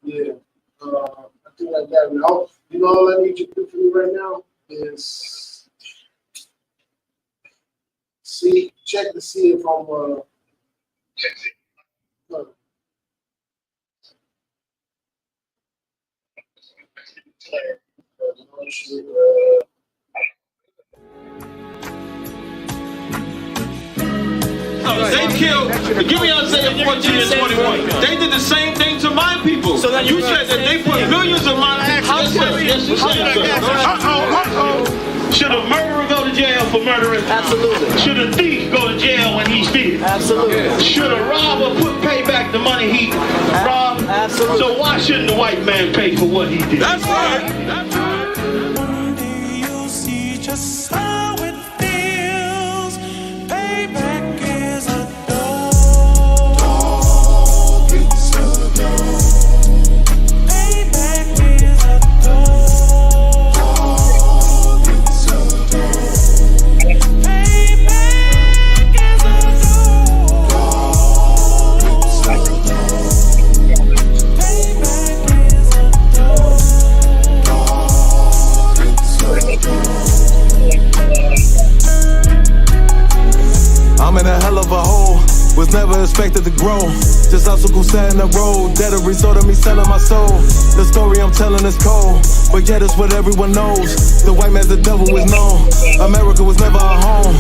Yeah. I think like that. Now, you know, all I need you to do for me right now is check to see if I'm They killed, give me Isaiah 14 and 21. They did the same thing to my people. So you said that they put millions of my actions. Yes, you said. Should a murderer go to jail for murdering? Absolutely. Should a thief go to jail when he steals? Absolutely. Should a robber pay back the money he robbed? Absolutely. So why shouldn't the white man pay for what he did? That's right. That's right. One day you'll see just how it feels. Payback is a dog. It's a dog. Payback is a dog. It's a dog. Payback is a I'm in a hell of a hole, was never expected to grow. Just obstacle set in the road, that a result of me selling my soul. The story I'm telling is cold, but yet it's what everyone knows. The white man's the devil is known. America was never a home,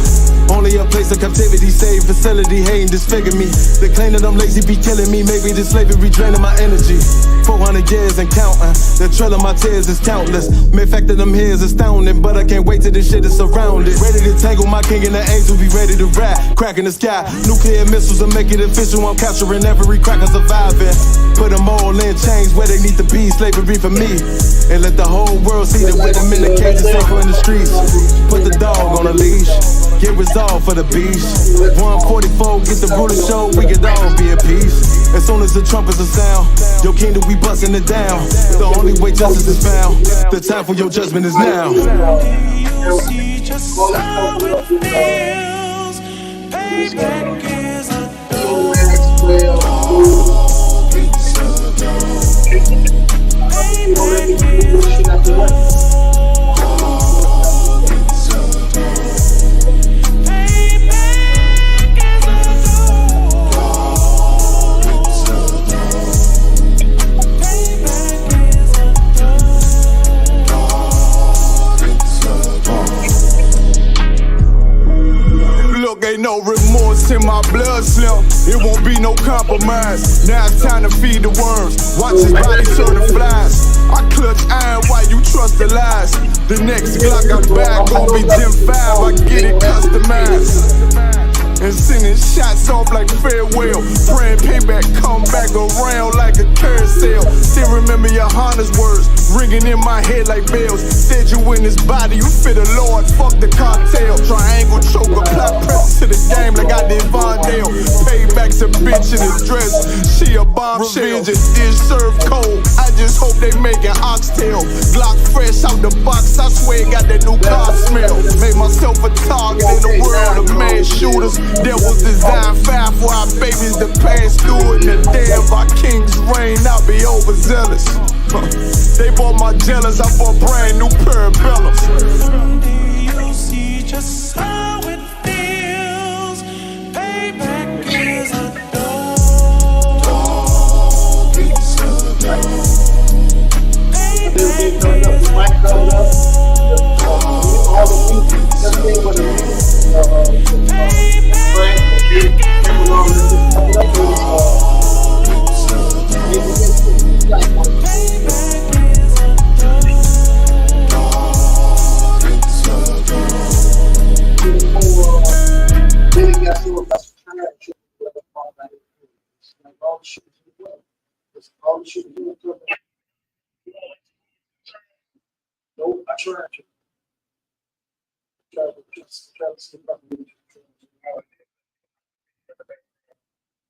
only a place of captivity, safe facility, hating, disfigure me. They claim that I'm lazy, be killing me. Maybe this slavery draining my energy. 400 years and counting, the trail of my tears is countless. Main fact that I'm here is astounding, but I can't wait till this shit is surrounded. Ready to tangle my king and the angel, be ready to rap. Crack in the sky, nuclear missiles and make it official. I'm capturing every cracker surviving. Put them all in chains where they need to be, slavery for me. And let the whole world see that with them in the cages, safer in the streets. Put the dog on a leash, get resolved for the beast. 144, get the ruler show, we could all be at peace. As soon as the trumpets are sound, your kingdom we busting it down. The only way justice is found, the time for your judgment is now. you'll see just how it feels. Payback is a dog. It's a dog. Payback is a dog. Ain't no remorse in my blood slim. It won't be no compromise. Now it's time to feed the worms. Watch his body turn to flies. I clutch iron while you trust the lies. The next Glock I buy gon' be Gen 5. I get it customized. And sending shots off like farewell. Praying payback come back around like a carousel. Still remember your Honda's words ringing in my head like bells. Said you in this body, you fit the Lord, fuck the cartel. Triangle choker, plot press to the game like I did Vondale. Payback's a bitch in a dress, she a bombshell. Revenge is served cold, I just hope they making oxtail. Glock fresh out the box, I swear it got that new car smell. Made myself a target in the world of mad shooters. Devils design fire for our babies to pass through it. And the day of our king's reign, I'll be overzealous. They bought my jealous, I bought brand new parabellums. Someday you'll see just how it feels. Payback is a dog. It's a dog. Payback is a Nope, I tried to.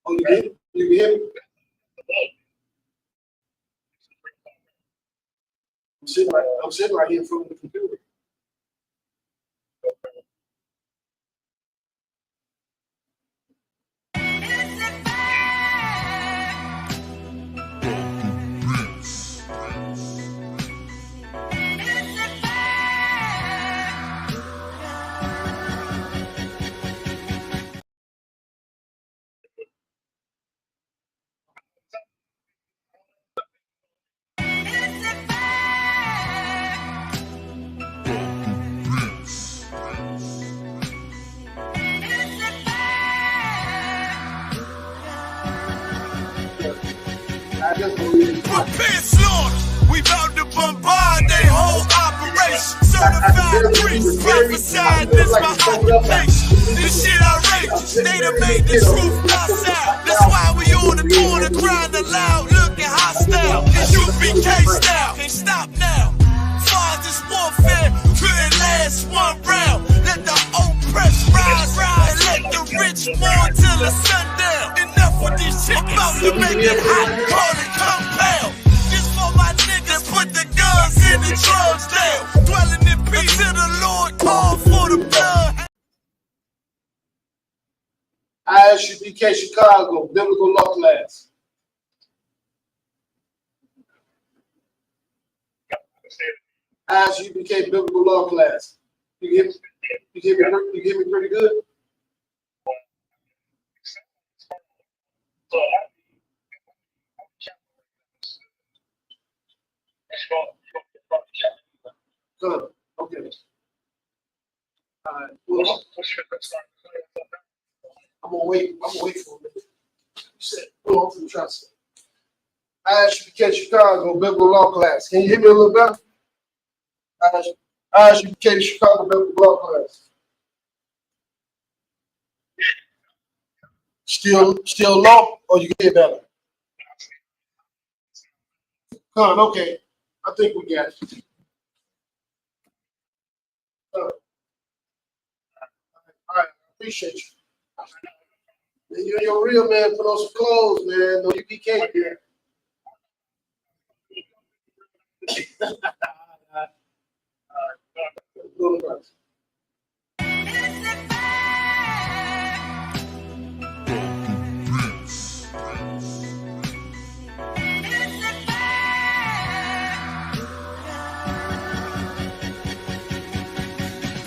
Oh, you did? You hear me? I'm sitting right here in front of the computer. Prepare slaughter. We bout to bombard their whole operation. Certified priests prophesied this my occupation. This shit outrageous. They done made the truth outside. That's why we on the corner crying aloud, looking hostile. Isupk style. Can't stop now. Far as this warfare couldn't last one round. Let the oppressed rise, and let the rich mourn till the sundown. Enough with these chickens. About to make it hot, call it compound. This for my niggas, put the guns in the drugs down. Dwelling in peace till the Lord call for the blood. Isupk Chicago, biblical law class. Isupk biblical law class. You get me pretty good? Good. Okay. All right. Well, I'm gonna wait for a minute. You said, hold on for the trust. Isupk Chicago, biblical law class. Can you hear me a little better? Isupk Chicago, biblical law class. Still low, or you can hear better? Come on, okay. I think we got it. All right, appreciate you. You're your real man. Put on some clothes, man. No UPK here.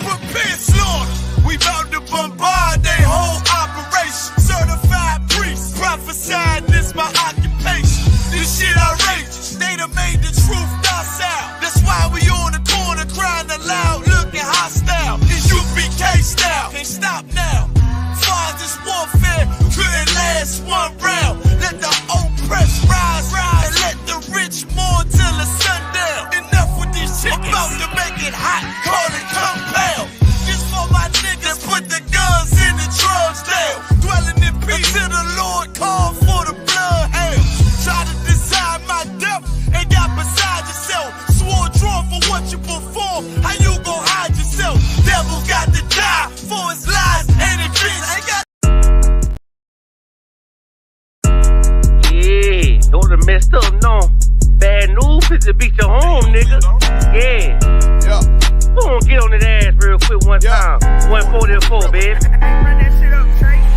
Prepare slaughter. We bout to bombard their whole operation. Certified priests prophesied this my occupation. This shit outrageous. They done made the truth docile. That's why we on the corner crying aloud, looking hostile. Isupk style. Can't stop now. Far as this warfare couldn't last one round. Let the oppressed rise, and let the rich mourn till the sundown. Enough with these chickens. About to make it hot, call it compound. This for my niggas, put the guns in the drugs down. Dwelling in peace till the Lord call for the bloodhounds. Try to decide my death and got beside yourself. Swore drawn for what you perform. How you gon' hide yourself? Devil got to die for his lies and his dreams. Ain't got. Yeah, don't have messed up, no. Bad news is to beat your home, nigga. Yeah. Go on, get on that ass real quick one time. 144, baby.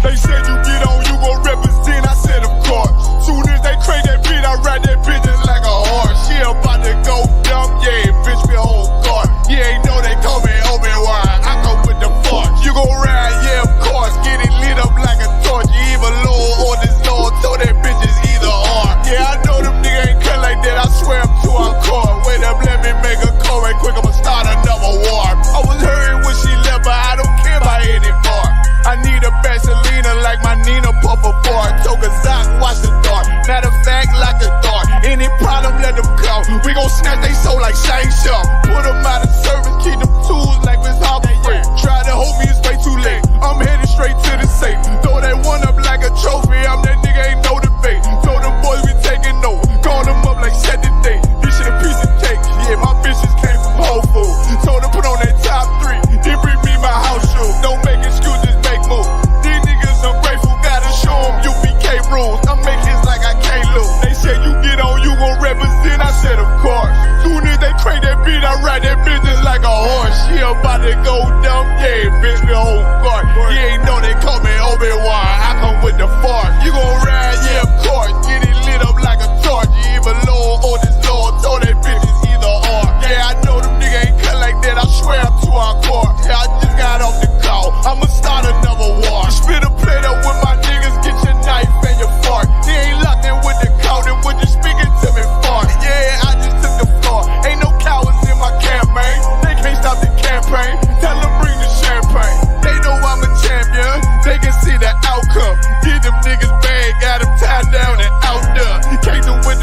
They said you get on, you gon' represent. I said, of course. Soon as they crank that beat, I ride that bitch just like a horse. She about to go dumb, yeah, bitch, me whole car. You ain't know they call me Obi-Wan. I come with the force. You gon' ride, yeah, of course. Get it lit up like a torch. You either low or this low, so that bitch is either or. Yeah, I know them niggas ain't cut like that. I swear I'm too hardcore. Wait up, let me make a call right quick. I'ma start another war. I was hurting when she left, but I don't care about anymore. I need a Vaselina like my Nina Puffer bar. Took a Zoc, watch the dark. Matter of fact, like the dark. Any problem, let them come. We gon' snatch they soul like Shane Sharp. Put them out of service, keep them tools like Miss Harper Free. Try to hold me, it's way too late. I'm headed straight to the safe. Throw that one up like a trophy. I'm that nigga, ain't no debate. Told them boys we taking over. Call them up like set the date. This shit a piece of cake. Yeah, my bitches came from Whole Foods. Told them put on that top 3. Then bring me my house shoes. Don't make excuses, make moves. These niggas ungrateful, gotta show them UPK rules. I make hits like I can't lose. They said you get on, you gon' represent. I said of course. Soon as they crank that beat, I ride that bitch just like a horse. She about to go dumb, yeah, bitch, me whole guard. You ain't know they call me Obi-Wan. I come with the force. You gon' ride, yeah, of course. Get it lit up like a torch. You either low or this low, so that bitch is either or. Yeah, I know them niggas ain't cut like that. I swear I'm too hardcore. Yeah, I just got off the call. I'ma start another war. Spit a plate up with my niggas, get your knife and your fork. They ain't locked in with the count, and when you speaking to me for. Yeah, I just took the floor. Ain't no cowards in my campaign. They can't stop the campaign. Tell them bring the champagne. They know I'm a champion. They can see the outcome. Get them niggas bag, got them tied down and out there. Came through with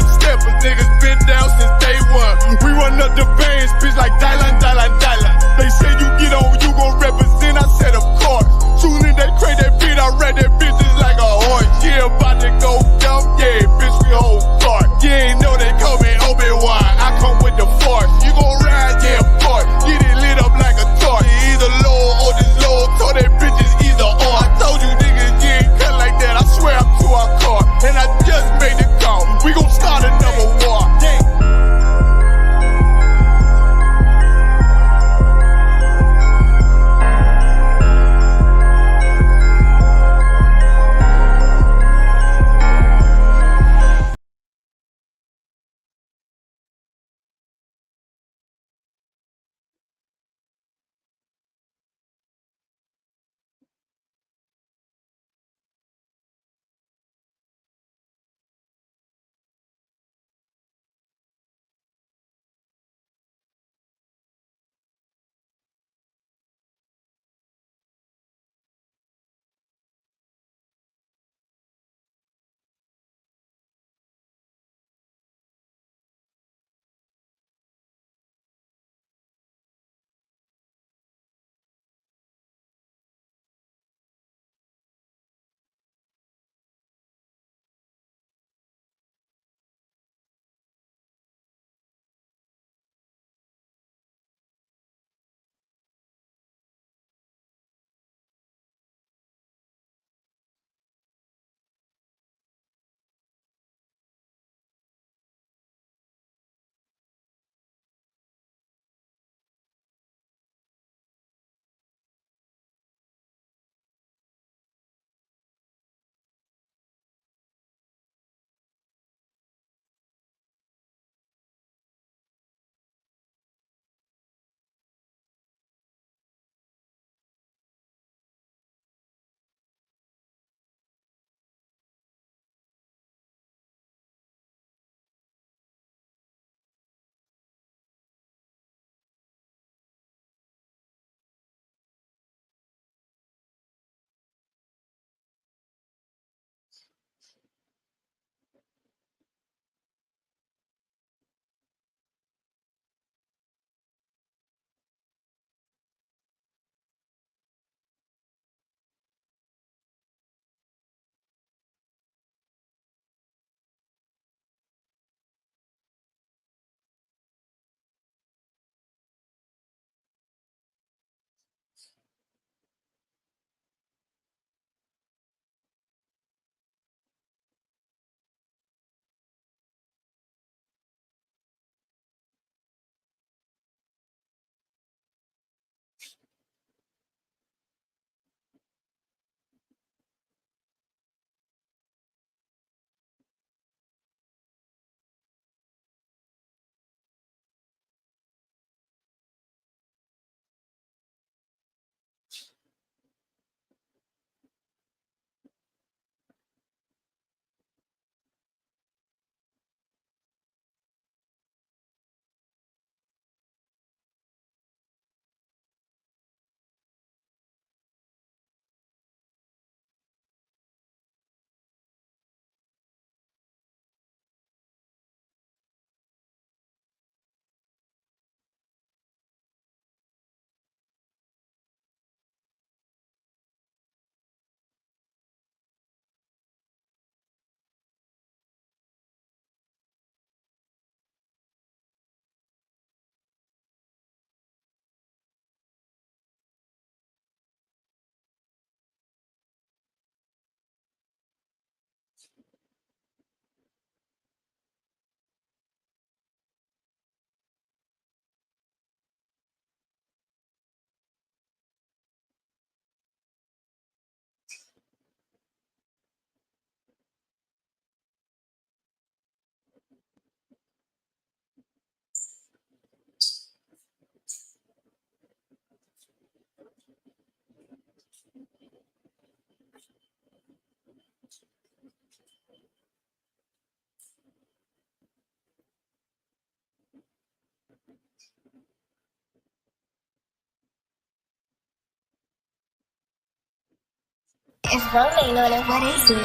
It's rolling on it. What is it?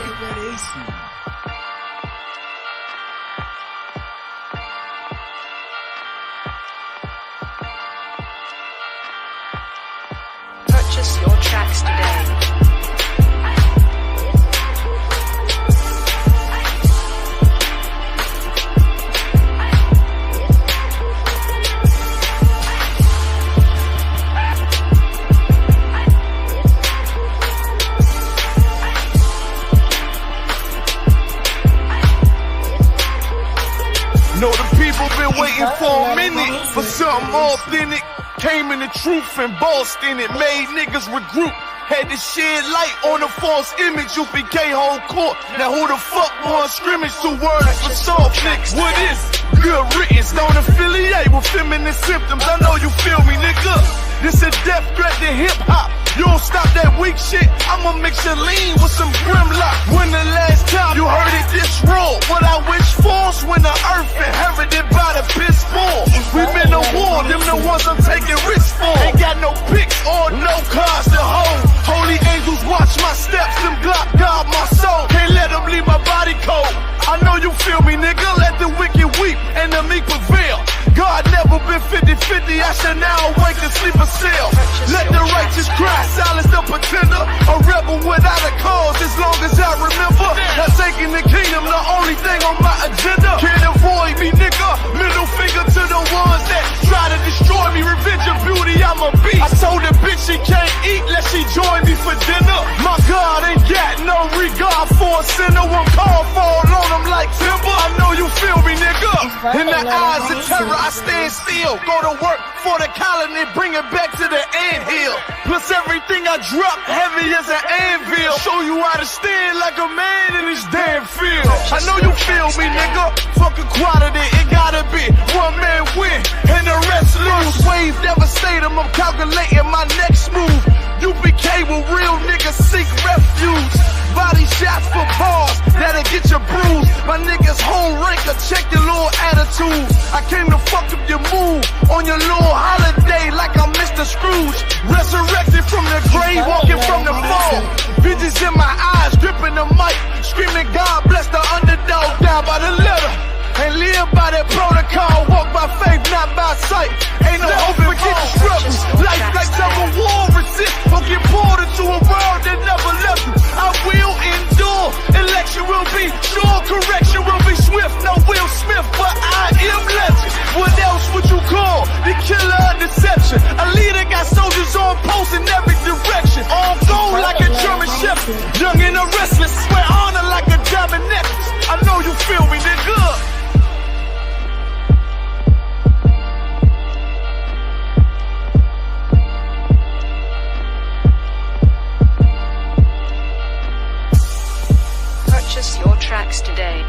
Purchase your tracks today. Know the people been waiting for a minute for something authentic. Came in the truth and bossed in it, made niggas regroup. Had to shed light on the false image, UPK whole court. Now who the fuck won scrimmage? 2 words for soft niggas. What is it? Good riddance, don't affiliate with feminine symptoms. I know you feel me, nigga. This a death threat to hip hop. You don't stop that weak shit, I'ma mix your lean with some grimlock. When the last time you heard it this raw? What I wish for's when the earth inherited by the piss poor. We been to war, them the ones I'm taking risks for. Ain't got no picks or no cars to hold. Holy angels watch my steps, them Glock guard my soul. Can't let them leave my body cold. I know you feel me, nigga, let the wicked weep and the meek prevail. God never been 50-50, I shall now awake and sleep a cell. Let the righteous cry, silence the pretender. A rebel without a cause, as long as I remember. Not taking the kingdom, the only thing on my agenda. Can't avoid me, nigga, middle finger to the ones that try to destroy me. Revenge of beauty, I'm a beast. I told the bitch she can't eat, let she join me for dinner. My God ain't got no regard for a sinner. One call fall on him like timber. I know you feel me, nigga. In the eyes of terror, I stand still. Go to work for the colony, bring it back to the anthill. Plus everything I drop, heavy as an anvil. Show you how to stand like a man in this damn field. I know you feel me, nigga. Fuck equality, it gotta be one man win and the rest lose. Wave devastator, I'm calculating my next move. UPK with real niggas seek refuge. Body shots for bars, that'll get you bruised. My niggas home ranker, check your little attitude. I came to fuck up your mood on your little holiday like I'm Mr. Scrooge. Resurrected from the grave, walking from the fall. Bitches in my eyes, gripping the mic, screaming God bless the underdog, down by the letter. And live by that protocol, walk by faith, not by sight. Ain't no hope for getting struggles. Life like tug of war, resist or get pulled into a world that never left you. I will endure, election will be sure, correction will be swift. No Will Smith, but I am legend. What else would you call the killer of deception? A leader got soldiers on post in every direction. On gold like a German shepherd, young and a restless, swear honor like a diamond necklace. I know you feel me, nigga. Purchase your tracks today.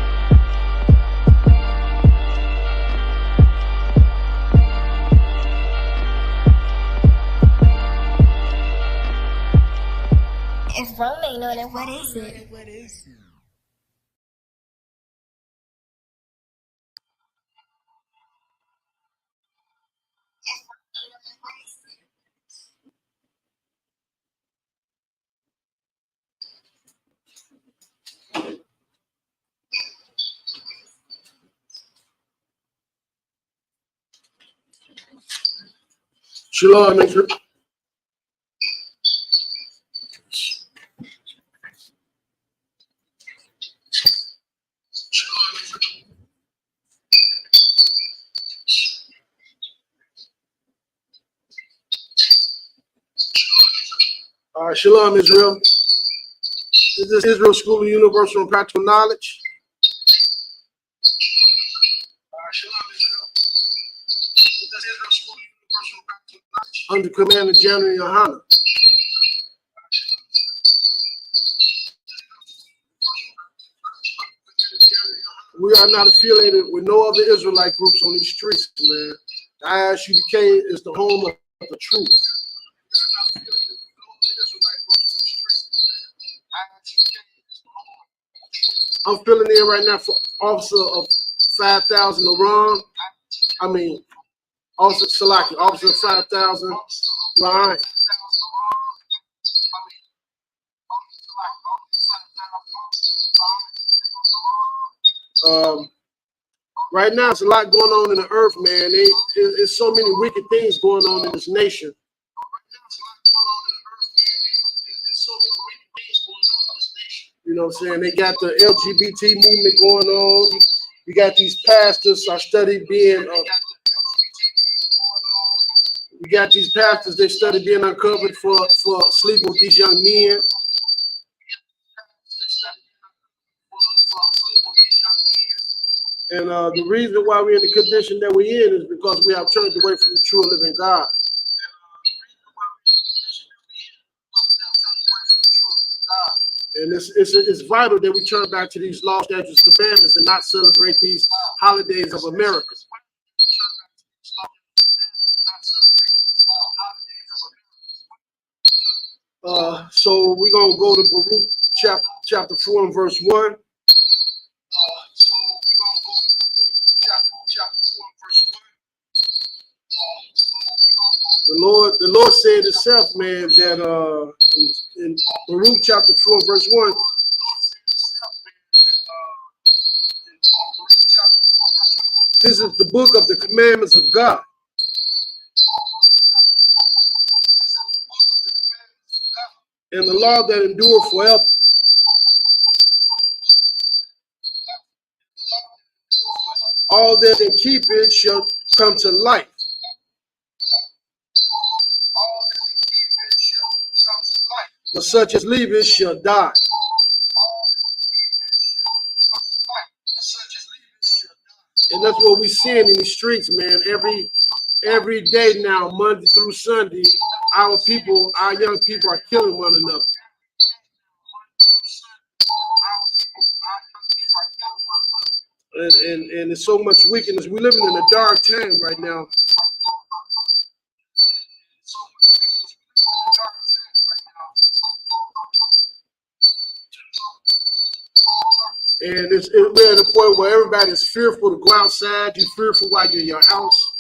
It's rolling on it. What is it? Shalom, nigga. All right, Shalom, Israel. This is Israel School of Universal and Practical Knowledge. All right, Shalom, Israel. This is Israel School of Universal and Practical Knowledge. Under Commander General Yohana. We are not affiliated with no other Israelite groups on these streets, man. The Isupk is the home of the truth. I'm filling in right now for Officer of 5,000 Iran. I mean, Officer Salaki, Officer of 5,000 Ryan. Right now, it's a lot going on in the earth, man. There's so many wicked things going on in this nation. You know what I'm saying? They got the LGBT movement going on. You got these pastors are study being. You got these pastors they study being uncovered for sleeping with these young men. And the reason why we're in the condition that we're in is because we have turned away from the true and living God. And it's vital that we turn back to these law, statutes, commandments, and not celebrate these holidays of America. So we're going to go to Baruch chapter 4 and verse 1. The Lord said himself, man, that in Baruch chapter 4 verse 1, this is the book of the commandments of God. And the law that endure forever. All that they keep it shall come to life. But such as leave it shall die. And that's what we're seeing in the streets, man. Every day now, Monday through Sunday, our people, our young people are killing one another. And there's so much wickedness. We're living in a dark time right now. And we're at a point where everybody's fearful to go outside. You're fearful while you're in your house.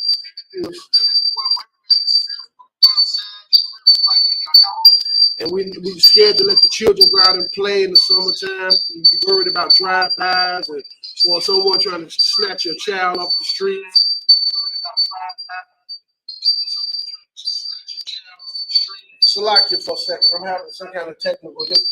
And we're scared to let the children go out and play in the summertime. You're worried about drive-bys or someone trying to snatch your child off the street. Salakia for a second. I'm having some kind of technical difficulty.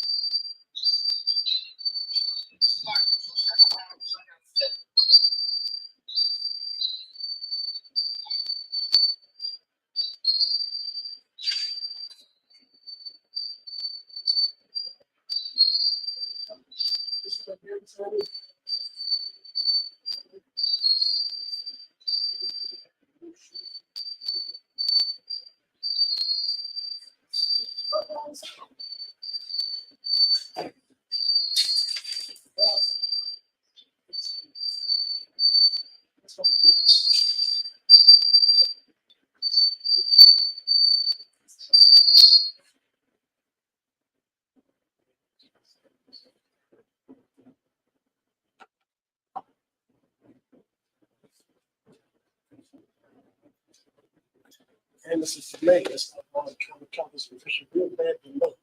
And this is late. It's not trying to count this position real bad, but no,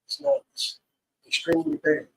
it's not. It's extremely bad.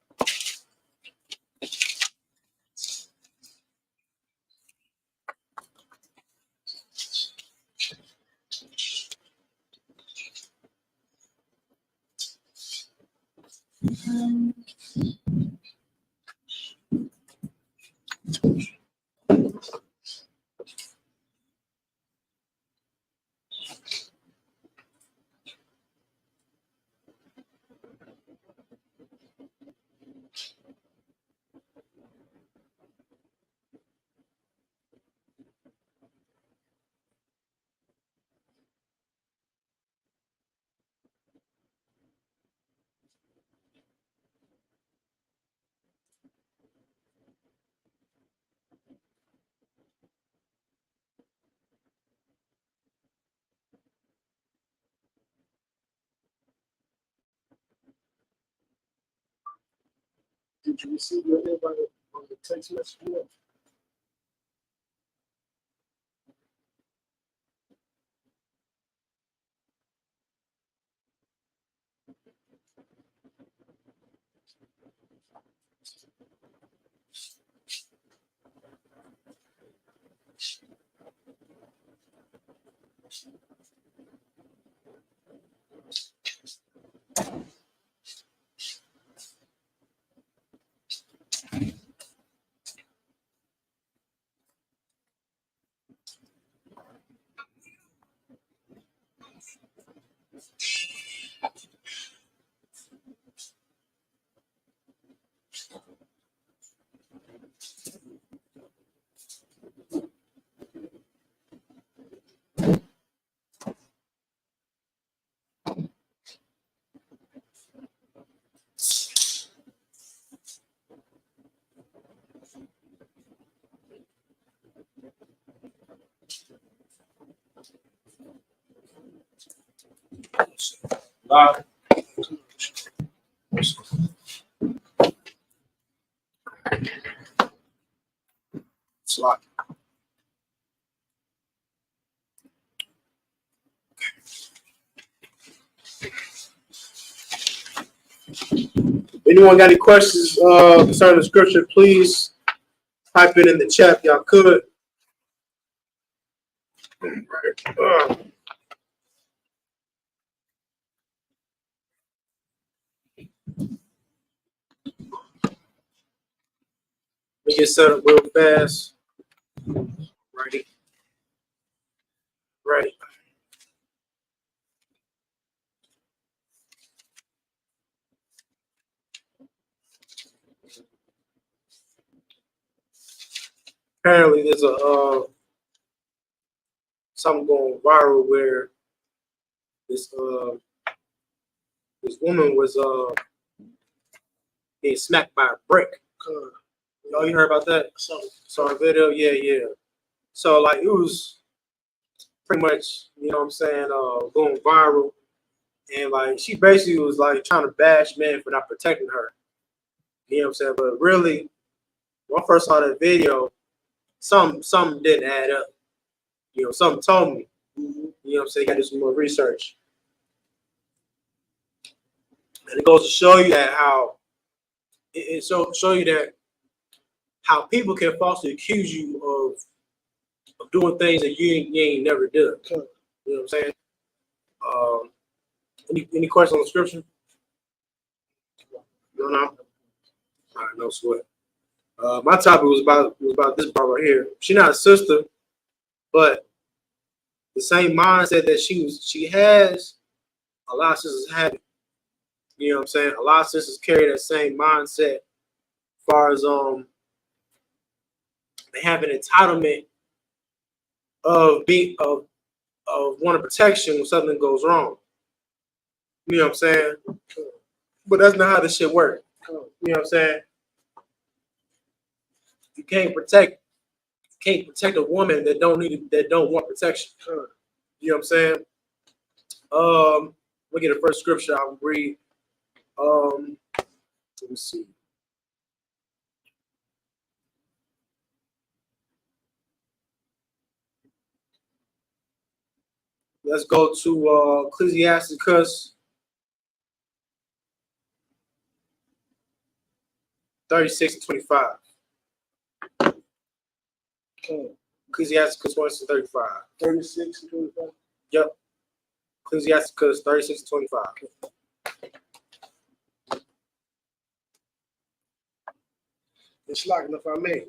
Did you receive your invite on the text message? Slot. Anyone got any questions concerning the scripture, please type it in the chat. Y'all could. Let me get set up real fast. Ready. Ready. Apparently, there's a something going viral where this woman was being smacked by a brick. Y'all, you heard about that? Saw a video, yeah. So like it was pretty much, you know what I'm saying, going viral, and like she basically was like trying to bash men for not protecting her. You know what I'm saying? But really, when I first saw that video, something didn't add up. You know, something told me. You know what I'm saying? You gotta do some more research. And it goes to show you that how show you that how people can falsely accuse you of doing things that you ain't never done. You know what I'm saying? Any questions on the scripture? No. All right, no sweat. My topic was about this part right here. She's not a sister, but the same mindset that she has, a lot of sisters have it. You know what I'm saying? A lot of sisters carry that same mindset as far as they have an entitlement of wanting protection when something goes wrong. You know what I'm saying? But that's not how this shit works. You know what I'm saying? You can't protect a woman that don't want protection. You know what I'm saying? Let me get the first scripture I'll read. Let me see. Let's go to Ecclesiasticus 36:25. Ecclesiasticus 1:35. 36:25. Yep. Ecclesiasticus 36:25. It's like, if I may,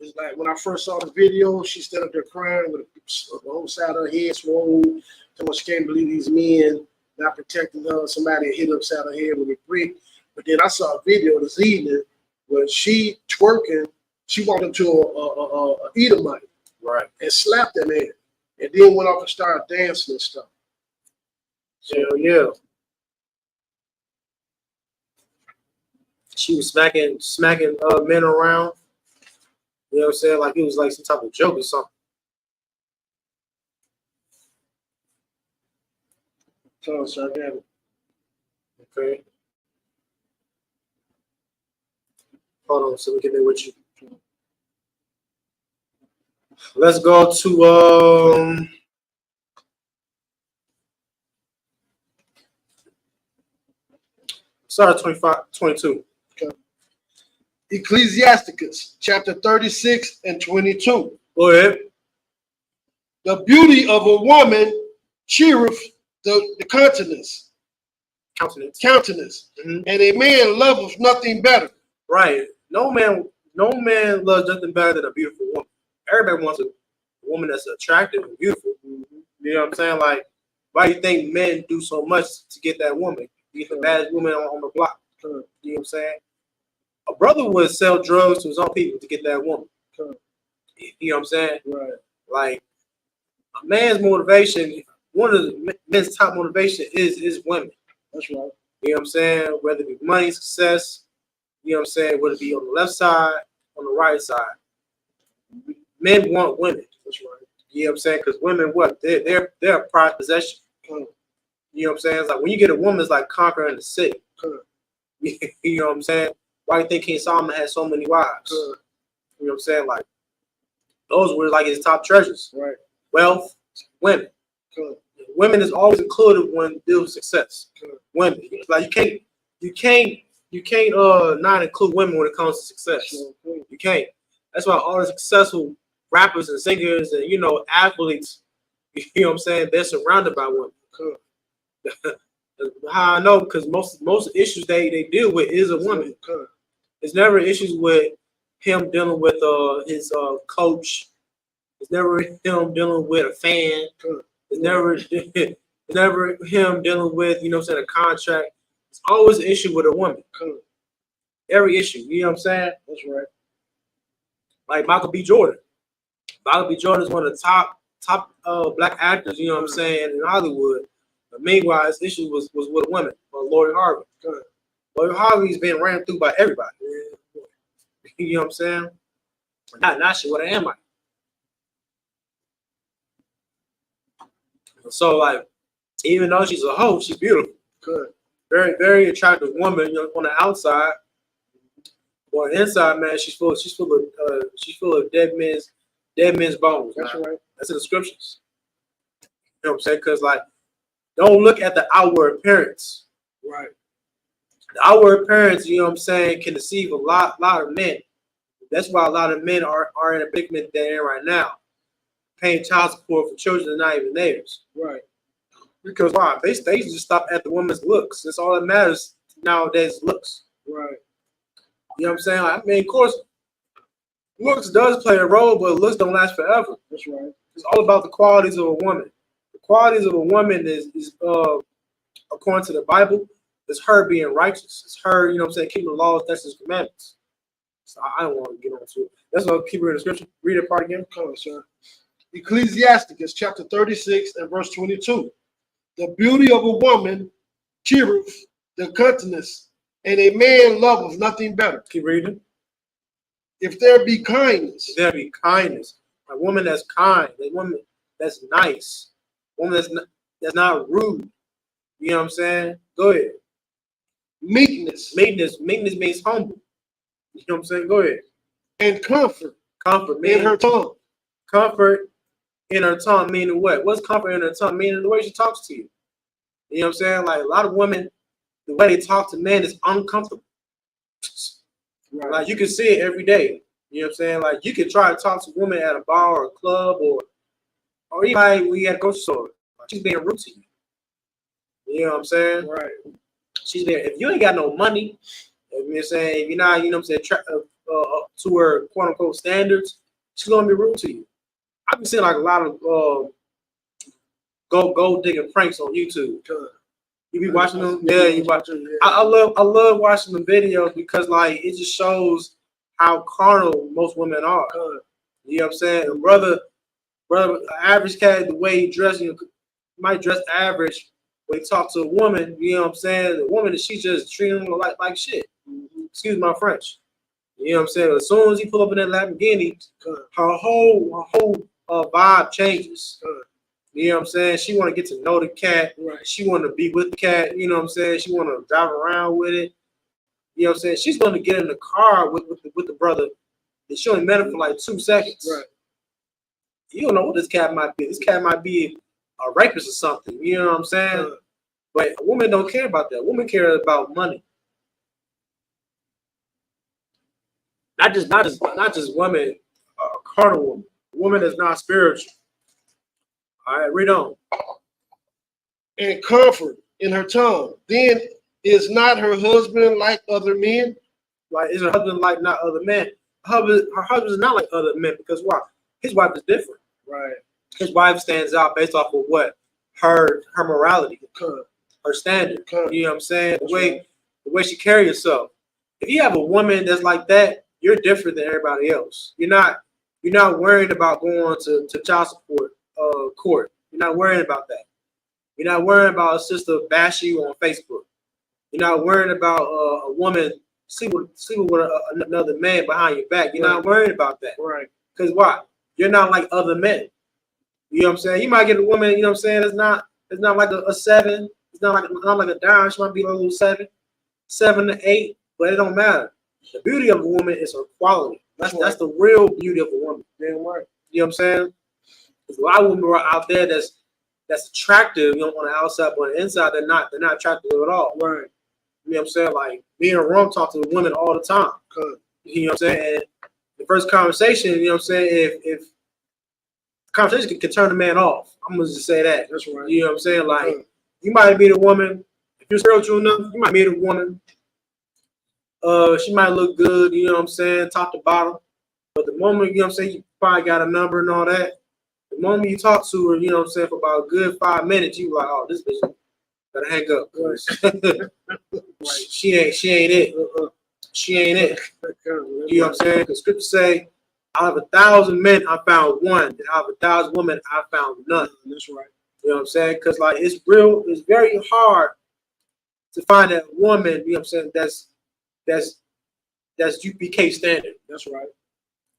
it's like when I first saw the video, she stood up there crying with the whole side of her head swollen. So she can't believe these men not protecting her. Somebody hit her upside her head with a brick. But then I saw a video this evening where she twerking. She walked up to a Edomite, right, and slapped that man, and then went off and started dancing and stuff. Hell yeah. She was smacking men around. You know what I'm saying? Like it was like some type of joke or something. So I got it. Okay. Hold on, so we can do with you. Let's go to start 22. Okay. Ecclesiasticus chapter 36 and 22. Go ahead. The beauty of a woman cheereth the countenance. Mm-hmm. And a man loveth nothing better. Right. No man loves nothing better than a beautiful woman. Everybody wants a woman that's attractive and beautiful. Mm-hmm. You know what I'm saying? Like, why do you think men do so much to get that woman? You get the baddest woman on the block. You know what I'm saying? A brother would sell drugs to his own people to get that woman. You know what I'm saying? Right. Like, a man's motivation, one of the men's top motivation is women. That's right. You know what I'm saying? Whether it be money, success, you know what I'm saying? Whether it be on the left side, on the right side. Men want women. That's right. You know what I'm saying? Because women, what? They're a prized possession. You know what I'm saying? It's like when you get a woman, it's like conquering the city. You know what I'm saying? Why do you think King Solomon had so many wives? You know what I'm saying? Like, those were like his top treasures. Right. Wealth, women. Women is always included when dealing with success. Women. Like you can't not include women when it comes to success. You can't. That's why all the successful rappers and singers and athletes, you know what I'm saying, they're surrounded by women. How I know, because most issues they deal with is a woman. It's never issues with him dealing with his coach. It's never him dealing with a fan. It's never him dealing with, you know what I'm saying, a contract. It's always an issue with a woman. Every issue, you know what I'm saying? That's right. Like Michael B. Jordan. Michael B. Jordan is one of the top black actors, you know what I'm saying, in Hollywood. But meanwhile, his issue was with a woman, Lori Harvey. Lori Harvey's been ran through by everybody. You know what I'm saying? Not she what I am like. So like, even though she's a hoe, she's beautiful. Very, very attractive woman, on the outside. But on the inside, man, she's full of dead men's bones. That's man. right. That's in the scriptures. You know what I'm saying? Because like, don't look at the outward appearance. Right. The outward appearance, you know what I'm saying, can deceive a lot of men. That's why a lot of men are in a predicament they're in right now, paying child support for children that are not even theirs. Right. Because why? They just stop at the woman's looks. That's all that matters nowadays. Looks. Right. You know what I'm saying? I mean, of course, looks does play a role, but looks don't last forever. That's right. It's all about the qualities of a woman. The qualities of a woman is according to the Bible, it's her being righteous. It's her, you know what I'm saying, keeping the laws, statutes, and commandments. So I don't want to get on to it. That's what I'll keep reading the scripture. Read it part again. Come on, sir. Ecclesiasticus chapter 36 and verse 22. The beauty of a woman cheereth the countenance, and a man loveth nothing better. Keep reading. If there be kindness. If there be kindness. A woman that's kind. A woman that's nice. A woman that's not rude. You know what I'm saying? Go ahead. Meekness. Meekness means humble. You know what I'm saying? Go ahead. And comfort. Comfort in her tongue. Comfort in her tongue meaning what? What's comfort in her tongue? Meaning the way she talks to you. You know what I'm saying? Like a lot of women, the way they talk to men is uncomfortable. Right. Like you can see it every day. You know what I'm saying? Like you can try to talk to a woman at a bar or a club or even when you at a grocery store. She's being rude to you. You know what I'm saying? Right. She's there. If you ain't got no money, if you're saying if you're not, you know what I'm saying, to her quote unquote standards, she's gonna be rude to you. I've been seeing like a lot of gold digging pranks on YouTube. You be watching them? Yeah, you watch them. I love watching the videos because like it just shows how carnal most women are. You know what I'm saying? A brother, average cat, the way he dressed, might dress average. When he talk to a woman, you know what I'm saying? The woman, she just treating him like shit. Excuse my French. You know what I'm saying? As soon as he pull up in that Lamborghini, her whole vibe changes. You know what I'm saying? She want to get to know the cat. Right. She want to be with the cat. You know what I'm saying? She want to drive around with it. You know what I'm saying? She's going to get in the car with the brother. And she only met him for like 2 seconds. Right. You don't know what this cat might be. This cat might be a rapist or something. You know what I'm saying? But a woman don't care about that. Women care about money. Not just women, carnal woman. A woman that's not spiritual. All right, read on. And comfort in her tongue. Then is not her husband like other men? Like, is her husband like not other men? Her husband is not like other men because why? His wife is different. Right. His wife stands out based off of what? Her morality, her standard. You know what I'm saying? The way she carries herself. If you have a woman that's like that, you're different than everybody else. You're not worried about going to child support court. You're not worried about that. You're not worried about a sister bashing you on Facebook. You're not worried about a woman sleeping with another man behind your back. You're not worried about that. Right. Because why? You're not like other men. You know what I'm saying? You might get a woman, you know what I'm saying, it's not like a 7. It's not like a dime. She might be like a little 7 to 8, but it don't matter. The beauty of a woman is her quality. That's the real beauty of a woman. Damn right. You know what I'm saying? There's a lot of women are out there that's attractive, you know, on the outside, but on the inside they're not attractive at all. Right. You know what I'm saying? Like me and Ron talk to women all the time. You know what I'm saying? And the first conversation, you know what I'm saying, if conversation can turn a man off. I'm gonna just say that. That's right. You know what I'm saying? Like you might meet a woman, if you're spiritual enough, you might meet a woman. She might look good, you know what I'm saying, top to bottom. But the moment, you know what I'm saying, you probably got a number and all that. The moment you talk to her, you know what I'm saying, for about a good 5 minutes, you like, oh, this bitch gotta hang up. Right. She ain't it. She ain't it. You know what I'm saying? Because scripture say, out of 1,000 men, I found one. And out of 1,000 women, I found none. That's right. You know what I'm saying? Because like it's very hard to find that woman, you know what I'm saying, that's UPK standard. That's right.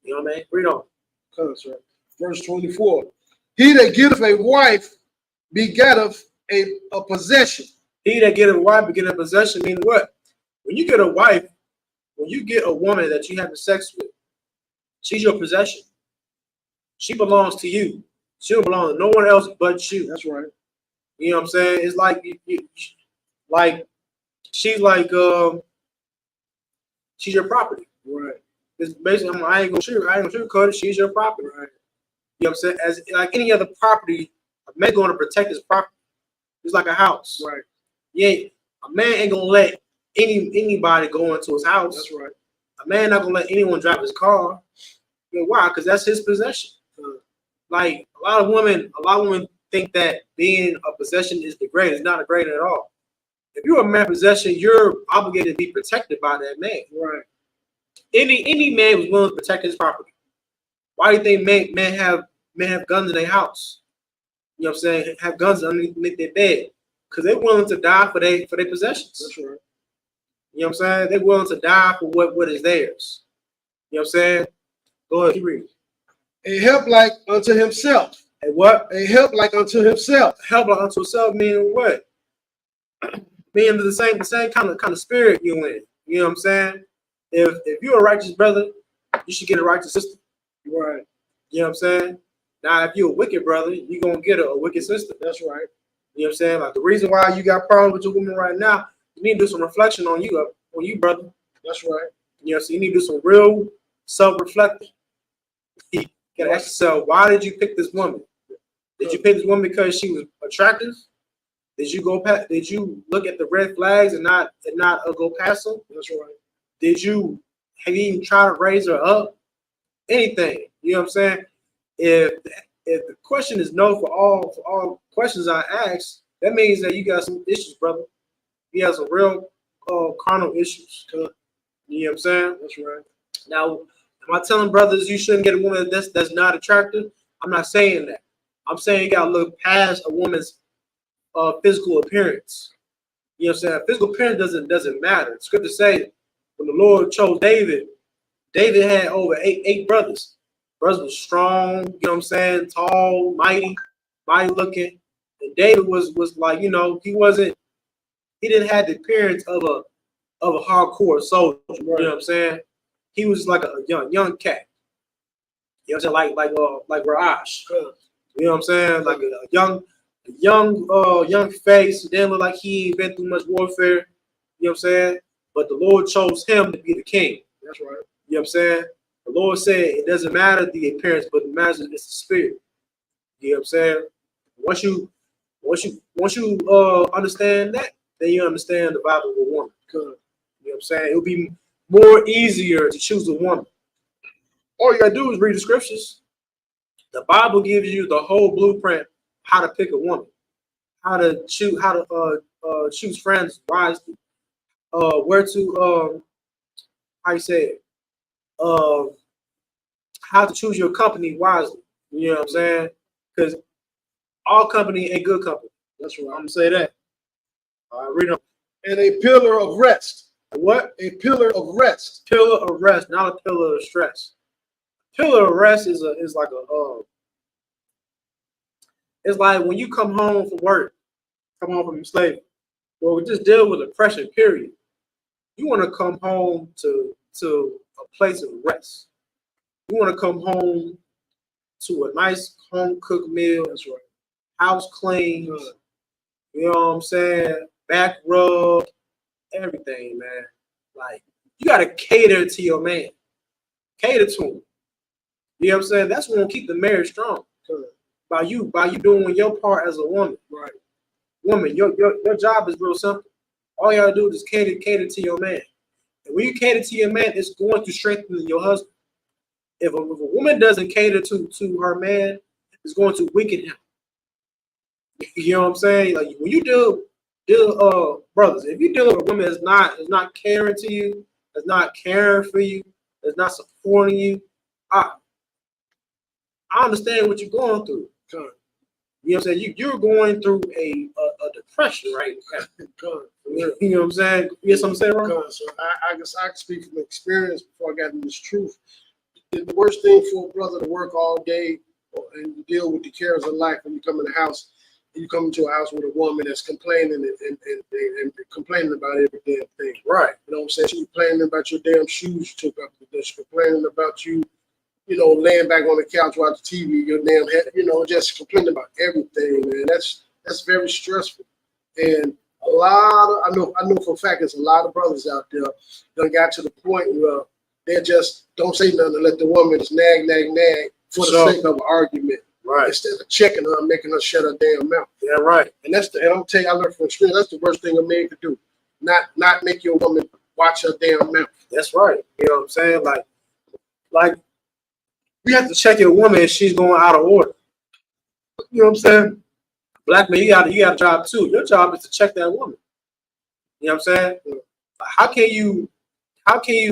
You know what I mean? Read on. That's right. Verse 24. He that getteth a wife begetteth a possession. He that getteth a wife begetteth a possession means what? When you get a wife, when you get a woman that you having sex with, she's your possession. She belongs to you. She don't belong to no one else but you. That's right. You know what I'm saying? It's like she's like she's your property. Right. It's basically I ain't gonna sugarcoat it. She's your property. Right. You know what I'm saying? As like any other property, a man going to protect his property. It's like a house. Right. A man ain't gonna let anybody go into his house. That's right. A man not gonna let anyone drive his car. You know why? Because that's his possession. Like a lot of women think that being a possession is degrading. It's not degrading at all. If you're a man possession, you're obligated to be protected by that man. Right. Any man was willing to protect his property. Why do you think men have guns in their house? You know what I'm saying? Have guns underneath their bed because they're willing to die for their possessions. That's right. You know what I'm saying? They're willing to die for what is theirs. You know what I'm saying? Go ahead, keep reading. A help like unto himself. A what? A help like unto himself. Help like unto himself meaning what? Being the same kind of spirit you in. You know what I'm saying? If you're a righteous brother, you should get a righteous sister. Right. You know what I'm saying? Now, if you're a wicked brother, you're gonna get a wicked sister. That's right. You know what I'm saying? Like the reason why you got problems with your woman right now, you need to do some reflection on you, brother. That's right. You know, so you need to do some real self-reflecting. You gotta ask yourself, why did you pick this woman? Did you pick this woman because she was attractive? Did you look at the red flags and not go past them? That's right. Have you even tried to raise her up? Anything. You know what I'm saying? If the question is no for all questions I ask, that means that you got some issues, brother. You have some real carnal issues. You know what I'm saying? That's right. Now, am I telling brothers you shouldn't get a woman that's not attractive? I'm not saying that. I'm saying you gotta look past a woman's physical appearance. You know what I'm saying? Physical appearance doesn't matter. Scripture say when the Lord chose David had over eight brothers. Brothers was strong, you know what I'm saying, tall, mighty looking. And David was like, you know, he didn't have the appearance of a hardcore soldier. You know what I'm saying? He was like a young cat. You know what I'm saying? Like Raj. You know what I'm saying? Like a young face. He didn't look like he ain't been through much warfare. You know what I'm saying? But the Lord chose him to be the king. That's right. You know what I'm saying? The Lord said it doesn't matter the appearance, but it matters it's the spirit. You know what I'm saying? Once you understand that, then you understand the value of a woman. You know what I'm saying? It'll be more easier to choose a woman. All you gotta do is read the scriptures. The Bible gives you the whole blueprint how to pick a woman, how to choose friends wisely, where to how you say it, how to choose your company wisely. You know what I'm saying? Because all company ain't good company. That's right. I'm gonna say that. Read them. And a pillar of rest. What? A pillar of rest. Pillar of rest, not a pillar of stress. Pillar of rest is like it's like when you come home from work, come home from your slave. Well, we just deal with depression, period. You want to come home to a place of rest. You want to come home to a nice home cooked meal. That's right. House clean. You know what I'm saying? Back rub, everything, man. Like, you gotta cater to your man. Cater to him. You know what I'm saying? That's what's gonna keep the marriage strong. By you doing your part as a woman. Right. Woman, your job is real simple. All you gotta do is cater to your man. And when you cater to your man, it's going to strengthen your husband. If a woman doesn't cater to her man, it's going to weaken him. You know what I'm saying? Like when you deal brothers, if you deal with a woman that's not caring to you, that's not caring for you, that's not supporting you, I understand what you're going through. You know what I'm saying? You're going through a depression right now. You know what I'm saying? You get something to say, Ron? So I guess I can speak from experience before I got into this truth. The worst thing for a brother to work all day and deal with the cares of life when you come in the house. You come into a house with a woman that's complaining and complaining about every damn thing. Right. You know what I'm saying? She's complaining about your damn shoes you took up. She's complaining about you, laying back on the couch watching TV, your damn head, just complaining about everything, man. That's very stressful. And a lot of, I know for a fact there's a lot of brothers out there that got to the point where they just don't say nothing and let the woman just nag for the sake of an argument. Right. Instead of checking her and making her shut her damn mouth. Yeah, right. And and I'm gonna tell you, I learned from experience, that's the worst thing a man could do. Not make your woman watch her damn mouth. That's right. You know what I'm saying? Like we have to check your woman if she's going out of order. You know what I'm saying? Black man, you got a job too. Your job is to check that woman. You know what I'm saying? Yeah. How can you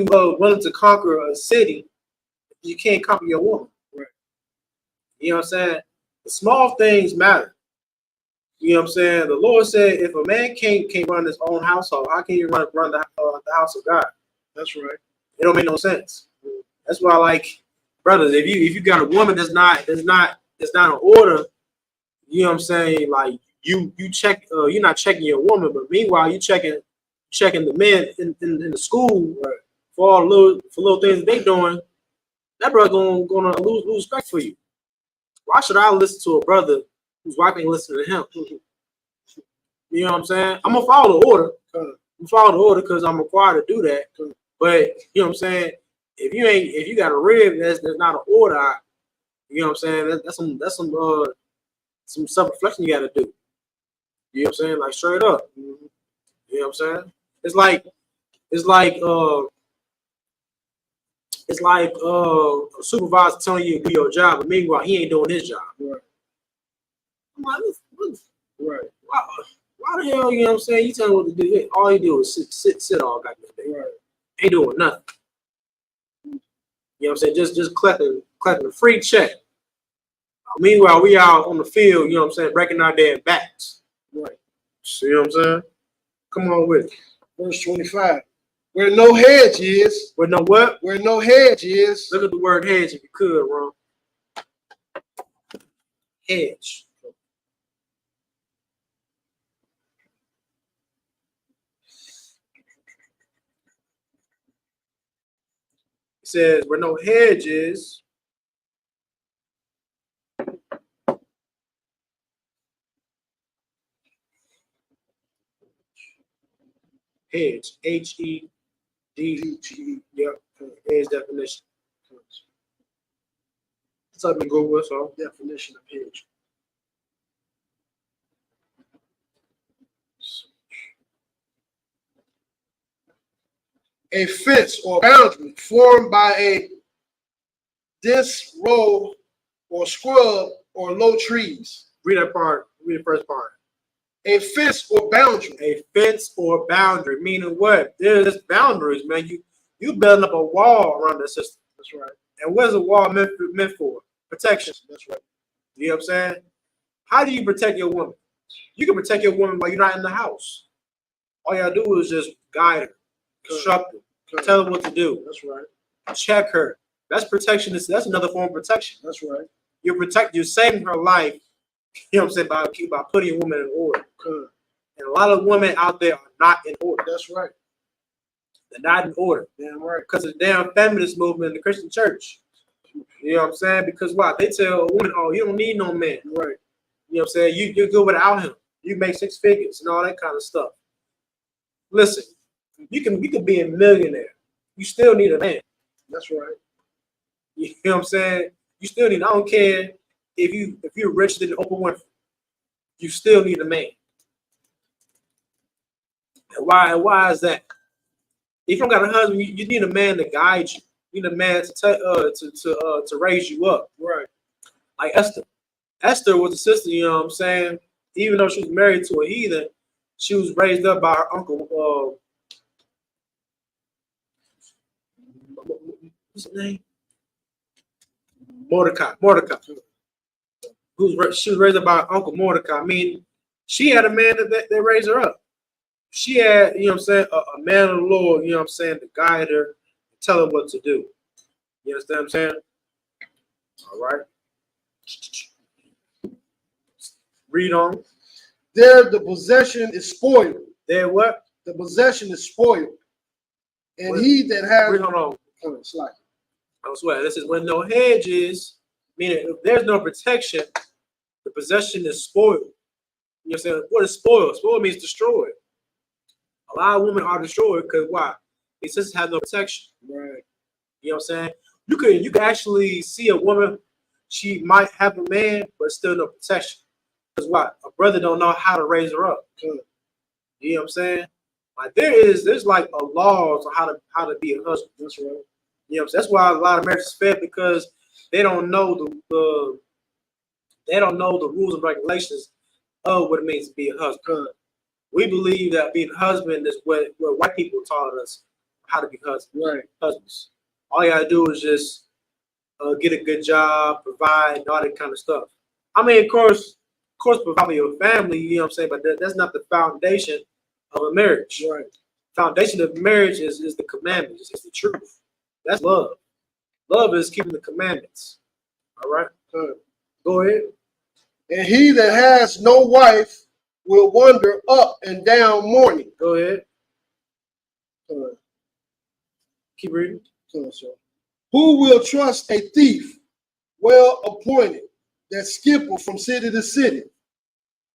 willing to conquer a city if you can't conquer your woman? Right. You know what I'm saying? The small things matter. You know what I'm saying? The Lord said, if a man can't run his own household, how can you run the house of God? That's right. It don't make no sense. That's why, like, brothers, if you got a woman that's not in order, you know what I'm saying? Like you check, you're not checking your woman, but meanwhile you checking the men in the school, right, for all little things that they doing. That brother gonna lose respect for you. Why should I listen to a brother whose wife ain't listening to him? You know what I'm saying? I'm gonna follow the order. Because I'm required to do that. But you know what I'm saying? If you got a rib that's not an order, you know what I'm saying? That's some self-reflection you gotta do. You know what I'm saying? Like straight up. You know what I'm saying? It's like a supervisor telling you to do your job, but meanwhile he ain't doing his job. Right. I'm like, right. Why the hell, you know what I'm saying? You tell me what to do. All you do is sit all goddamn day. Right. Ain't doing nothing. You know what I'm saying? Just collecting a free check. Meanwhile, we out on the field, you know what I'm saying, breaking our damn backs. Right. See what I'm saying? Come on with it. Verse 25. Where no hedge is. Where no what? Where no hedge is. Look at the word hedge if you could, Ron. Hedge. It says, where no hedge is, hedge, H-E-D-G, yep, hedge definition. Let's type in Google, so. Definition of hedge. a fence or boundary formed by a dense row or scrub or low trees. Read that part. Read the first part. A fence or boundary. A fence or boundary, meaning what? There's boundaries, man. You building up a wall around the system. That's right. And what is a wall meant for? Protection. That's right. You know what I'm saying? How do you protect your woman? You can protect your woman while you're not in the house. All you gotta do is just guide her, instruct her, tell her what to do. That's right. Check her. That's protection. That's another form of protection. That's right. You're saving her life, you know what I'm saying, by putting a woman in order. Good. And a lot of women out there are not in order. That's right. They're not in order. Damn right. Because of the damn feminist movement in the Christian church. You know what I'm saying? Because why? They tell a woman, oh, you don't need no man. Right. You know what I'm saying? You're good without him. You make 6 figures and all that kind of stuff. Listen, you can be a millionaire. You still need a man. That's right. You know what I'm saying? You still need, I don't care if you're richer than Oprah Winfrey, you still need a man. And why is that? If you don't got a husband, you need a man to guide you. You need a man to raise you up. Right. Like Esther. Esther was a sister, you know what I'm saying? Even though she was married to a heathen, she was raised up by her uncle. What's his name? Mordecai. She was raised up by her uncle Mordecai. I mean, she had a man that raised her up. She had, you know what I'm saying, a man of the Lord, you know what I'm saying, to guide her, tell her what to do. You understand what I'm saying? All right. Read on. There the possession is spoiled. There what? The possession is spoiled. And Wait, he that has Read on. Slide. I swear, this is when no hedge is, meaning if there's no protection, the possession is spoiled. You know what I'm saying? What is spoiled? Spoiled means destroyed. A lot of women are destroyed because why? They just have no protection. Right. You know what I'm saying? You can actually see a woman, she might have a man, but still no protection. Because why? A brother don't know how to raise her up. Good. You know what I'm saying? Like there's like a laws on how to be a husband. That's right. You know what I'm saying? That's why a lot of marriages fail, because they don't know the rules and regulations of what it means to be a husband. Good. We believe that being a husband is what white people taught us how to be husbands. Right. Husbands. All you gotta do is just get a good job, provide, all that kind of stuff. I mean, of course, provide for your family. You know what I'm saying? But that's not the foundation of a marriage. Right. Foundation of marriage is the commandments. It's the truth. That's love. Love is keeping the commandments. All right. Good. Go ahead. And he that has no wife will wander up and down mourning. Go ahead. Good. Keep reading. Good, sir. Who will trust a thief, well appointed, that skippeth from city to city?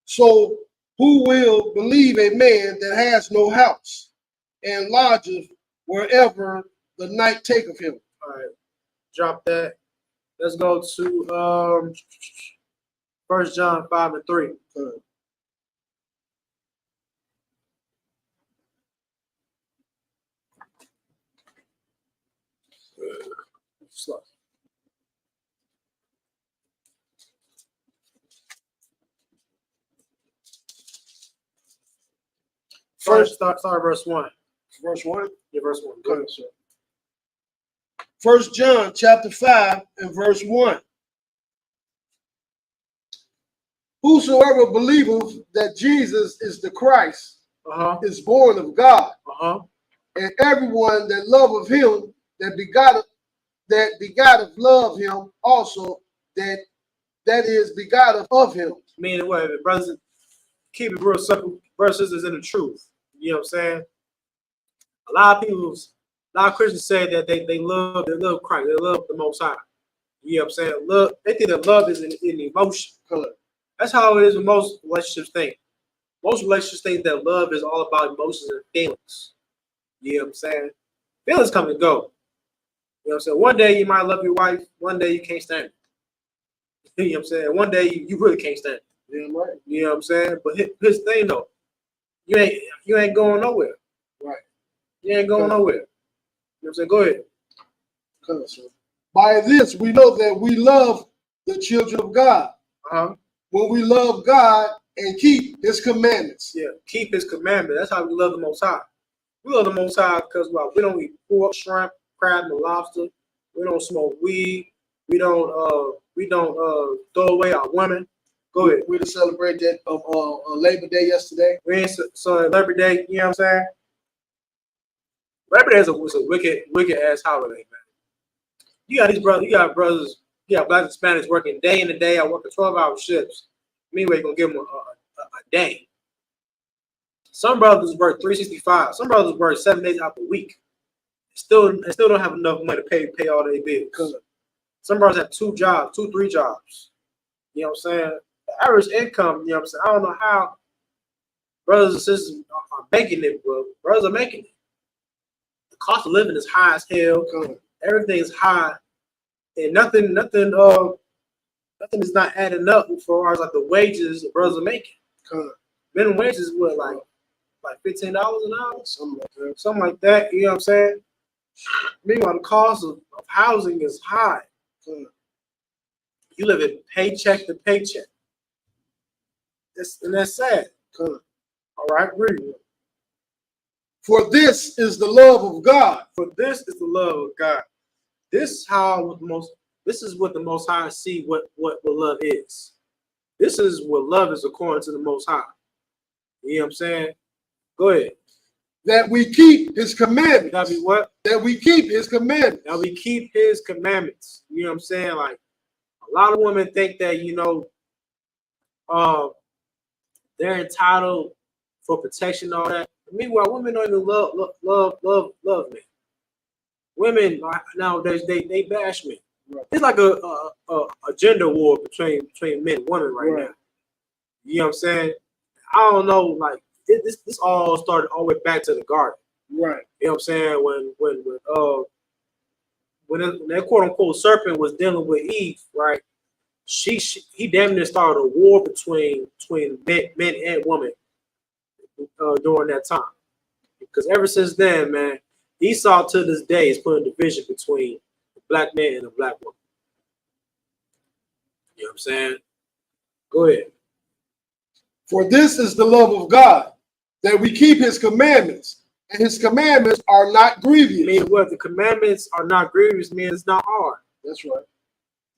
So who will believe a man that has no house and lodgeth wherever the night taketh him? All right. Drop that. Let's go to 1 John 5:3. Good. Slow. First, start verse 1. Verse 1. Yeah, verse 1. Go Go ahead. ahead, sir. 1 John chapter 5 and verse 1. Whosoever believeth that Jesus is the Christ is born of God, and everyone that loveth him that begotteth love him also that is begotteth of him. Meaning what, brothers? Keep it real simple. Brothers is in the truth. You know what I'm saying? A lot of Christians say that they love Christ, they love the Most High. You know what I'm saying? Love, they think that love is an emotion. That's how it is with most relationships think. Most relationships think that love is all about emotions and feelings. You know what I'm saying? Feelings come and go. You know what I'm saying? One day you might love your wife, one day you can't stand it. You know what I'm saying? One day you really can't stand it. Yeah, right. You know what I'm saying? But here's the thing though. You ain't going nowhere. Right. You ain't going nowhere. what I'm saying? Go ahead. By this, we know that we love the children of God. When we love God and keep his commandments. Yeah, keep his commandments. That's how we love the Most High. We love the Most High because we don't eat pork, shrimp, crab, and lobster. We don't smoke weed. We don't throw away our women. Go ahead. We just celebrate that Labor Day yesterday. We ain't so Labor Day. You know what I'm saying? Labor Day was a wicked ass holiday, man. You got these brothers. You got blacks and Spanish working day in and day out, working 12-hour shifts. Meanwhile, you're gonna give them a day. Some brothers work 365. Some brothers work 7 days out the week. Still don't have enough money to pay all their bills. Some brothers have 2 jobs, 2-3 jobs. You know what I'm saying? The average income, you know what I'm saying? I don't know how brothers and sisters are making it, but brothers are making it. The cost of living is high as hell. Everything is high, and nothing is not adding up as far as like the wages the brothers are making. Minimum wages is what, like $15 an hour, something like that. You know what I'm saying? Meanwhile, the cost of housing is high. You live in paycheck to paycheck. That's sad. All right, read. For this is the love of God. For this is the love of God. This is what the Most High see what love is. This is what love is according to the Most High. You know what I'm saying? Go ahead. That we keep his commandments. That we what? That we keep his commandments. That we keep his commandments. You know what I'm saying? Like, a lot of women think that, you know, they're entitled for protection and all that. Meanwhile, women don't even love men. Women nowadays they bash men. Right. It's like a gender war between men and women right now. You know what I'm saying? I don't know, like this all started all the way back to the garden. Right. You know what I'm saying? When that quote unquote serpent was dealing with Eve, right? He damn near started a war between men and women during that time. Because ever since then, man, Esau to this day is putting division between a black man and a black woman. You know what I'm saying? Go ahead. For this is the love of God, that we keep his commandments, and his commandments are not grievous. Mean what? The commandments are not grievous, mean it's not hard. That's right.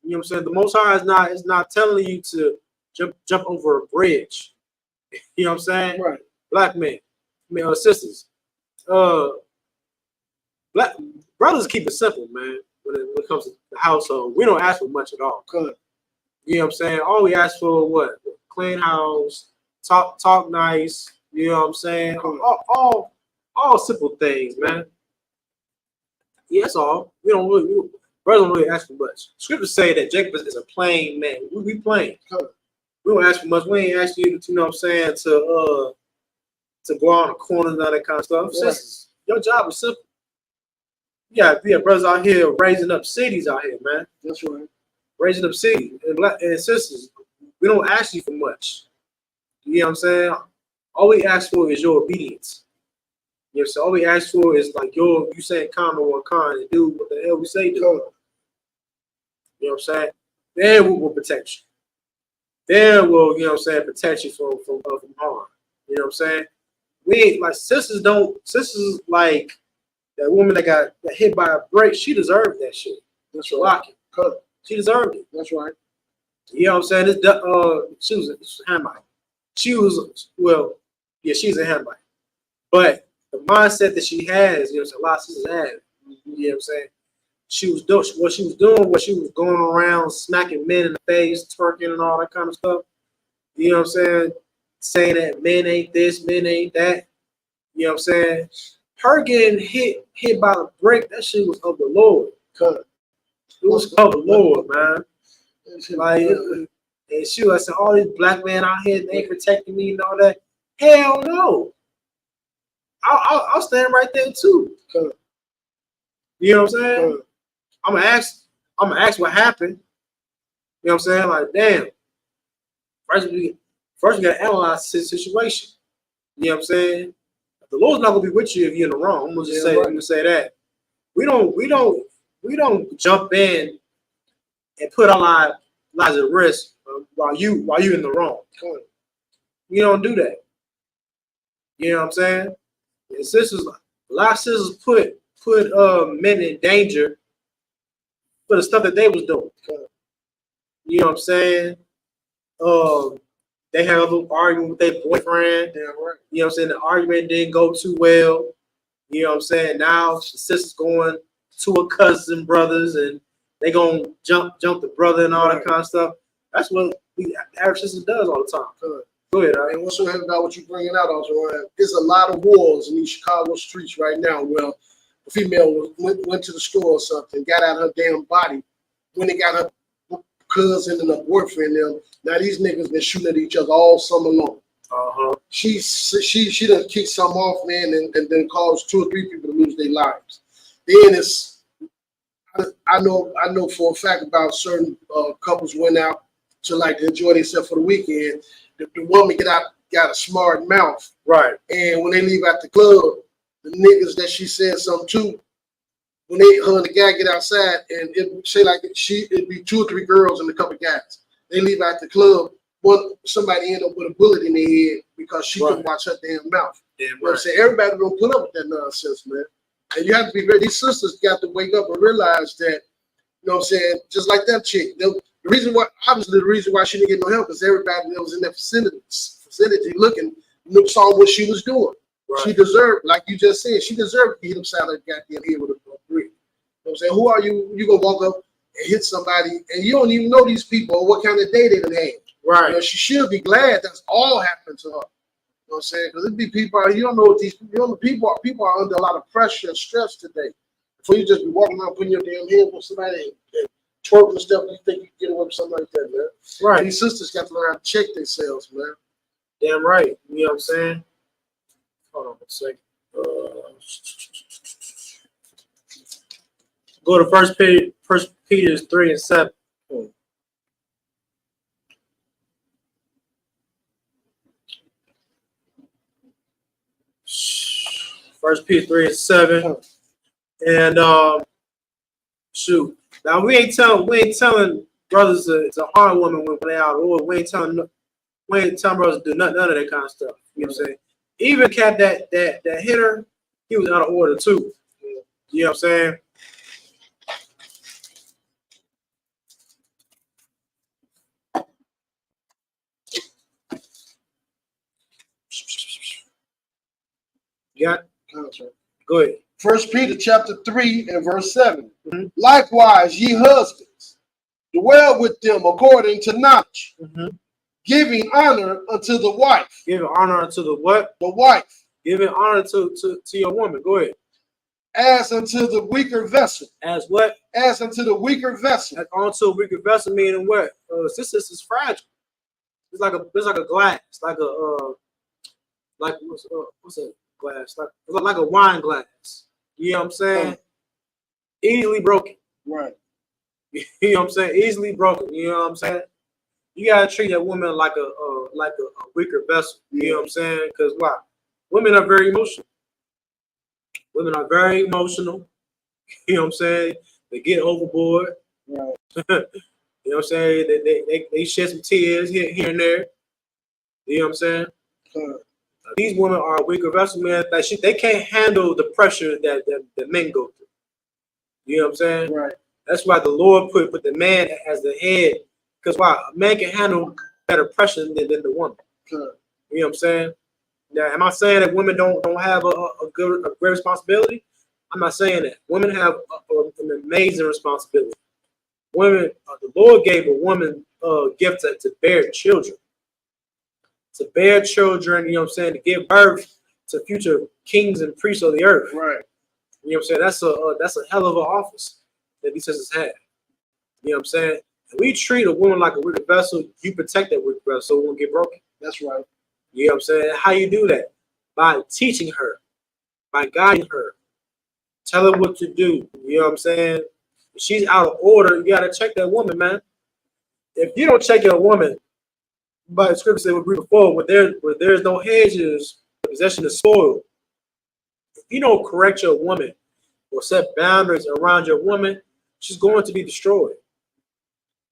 You know what I'm saying? The Most High is not telling you to jump over a bridge. You know what I'm saying? Right. Black men, sisters. Black brothers keep it simple, man. When it comes to the household, we don't ask for much at all. Good. You know what I'm saying? All we ask for what? Clean house, talk nice. You know what I'm saying? All simple things, man. Yeah, that's all. Brothers don't really ask for much. Scriptures say that Jacob is a plain man. We plain. We don't ask for much. We ain't ask you to, you know what I'm saying, to go out on the corners and all that kind of stuff. Right. Sisters, your job is simple. Yeah, brothers out here raising up cities out here, man. That's right. Raising up cities and sisters. We don't ask you for much. You know what I'm saying? All we ask for is your obedience. You know what I'm saying? All we ask for is like you saying calm and one kind and do what the hell we say do. You know what I'm saying? Then we will protect you. Then we'll, you know what I'm saying, protect you from harm. You know what I'm saying? We ain't like sisters like that woman that got hit by a brake, she deserved that shit. That's right. She deserved it. That's right. You know what I'm saying? She was a handbike. She was a handbike. But the mindset that she has, you know, a lot of sisters have. You know what I'm saying? She was going around smacking men in the face, twerking and all that kind of stuff. You know what I'm saying? Saying that men ain't this, men ain't that. You know what I'm saying? Her getting hit by the brake, that shit was of the Lord. It was of the Lord, man. Like, and she was saying, all these black men out here, they ain't protecting me and all that. Hell no. I'll stand right there too. You know what I'm saying? I'm gonna ask what happened. You know what I'm saying? Like, damn. First we gotta analyze the situation. You know what I'm saying? The Lord's not gonna be with you if you're in the wrong. I'm gonna say that. we don't jump in and put our lives at risk while you in the wrong. We don't do that. You know what I'm saying? And sisters, a lot of sisters put men in danger for the stuff that they was doing. You know what I'm saying? They had a little argument with their boyfriend. Yeah, right. You know what I'm saying? The argument didn't go too well. You know what I'm saying? Now the sister's going to her cousin brothers and they gonna jump the brother and all that kind of stuff. That's what the average sister does all the time. Go ahead. And what's so heavy about what you're bringing out, also, there's a lot of wars in these Chicago streets right now where a female went to the store or something, got out her damn body when they got her cousin and her boyfriend. Now these niggas been shooting at each other all summer long. She done kicked some off, man, and then caused 2 or 3 people to lose their lives. Then I know for a fact about certain couples went out to like to enjoy themselves for the weekend. The woman got a smart mouth, right? And when they leave out the club, the niggas that she said something to, when her and the guy get outside, and it'd be 2 or 3 girls and a couple guys. They leave out the club. Somebody end up with a bullet in their head because she couldn't watch her damn mouth. Damn You know what I'm saying? Everybody don't put up with that nonsense, man. And you have to be ready. These sisters got to wake up and realize that, you know what I'm saying, just like that chick. The reason why she didn't get no help is everybody that was in that vicinity looking saw what she was doing. Right. She deserved, like you just said, she deserved to be hit upside her goddamn head with a brick. You know what I'm saying? Who are you? You gonna walk up and hit somebody and you don't even know these people or what kind of day they done had. Right. You know, she should be glad that's all happened to her. You know what I'm saying? Because it'd be people out here, you don't know what these people are under a lot of pressure and stress today. Before you just be walking around putting your damn hands on somebody and twerking and stuff, you think you can get away with something like that, man. Right. And these sisters got to learn how to check themselves, man. Damn right. You know what I'm saying? Hold on a second. Go to First Peter 3 and 7. First Peter 3 and 7. And shoot. Now we ain't telling brothers to harm women when they out of order. We ain't telling brothers to do none of that kind of stuff. You know what I'm saying? Even cat that hit her, he was out of order too. You know what I'm saying? Yeah. Go ahead. 1 Peter chapter 3 and verse 7. Mm-hmm. Likewise, ye husbands, dwell with them according to knowledge, giving honor unto the wife. Giving honor unto the what? The wife. Giving honor to your woman. Go ahead. As unto the weaker vessel. As what? As unto the weaker vessel. As unto a weaker vessel meaning what? This is fragile. It's like a glass, like what's a glass? Like a wine glass. You know what I'm saying? Easily broken. Right. You know what I'm saying? Easily broken. You know what I'm saying? You gotta treat that woman like a weaker vessel. You know what I'm saying? Because why? Women are very emotional. Women are very emotional. You know what I'm saying? They get overboard. Right. You know what I'm saying? They shed some tears here and there. You know what I'm saying? These women are a weaker vessel, man. Like they can't handle the pressure that men go through. You know what I'm saying? Right. That's why the Lord put the man as the head. Because why? A man can handle better pressure than the woman. You know what I'm saying? Now, am I saying that women don't have a great responsibility? I'm not saying that. Women have an amazing responsibility. Women, the Lord gave a woman a gift to bear children. To bear children, you know what I'm saying, to give birth to future kings and priests of the earth. Right. You know what I'm saying? That's a hell of an office that these sisters have. You know what I'm saying? If we treat a woman like a wicked vessel, you protect that wicked vessel so it won't get broken. That's right. You know what I'm saying? How you do that? By teaching her, by guiding her, tell her what to do. You know what I'm saying? If she's out of order, you gotta check that woman, man. If you don't check your woman, by the scripture said we read before, where there's no hedges, the possession is spoiled. If you don't correct your woman or set boundaries around your woman, she's going to be destroyed.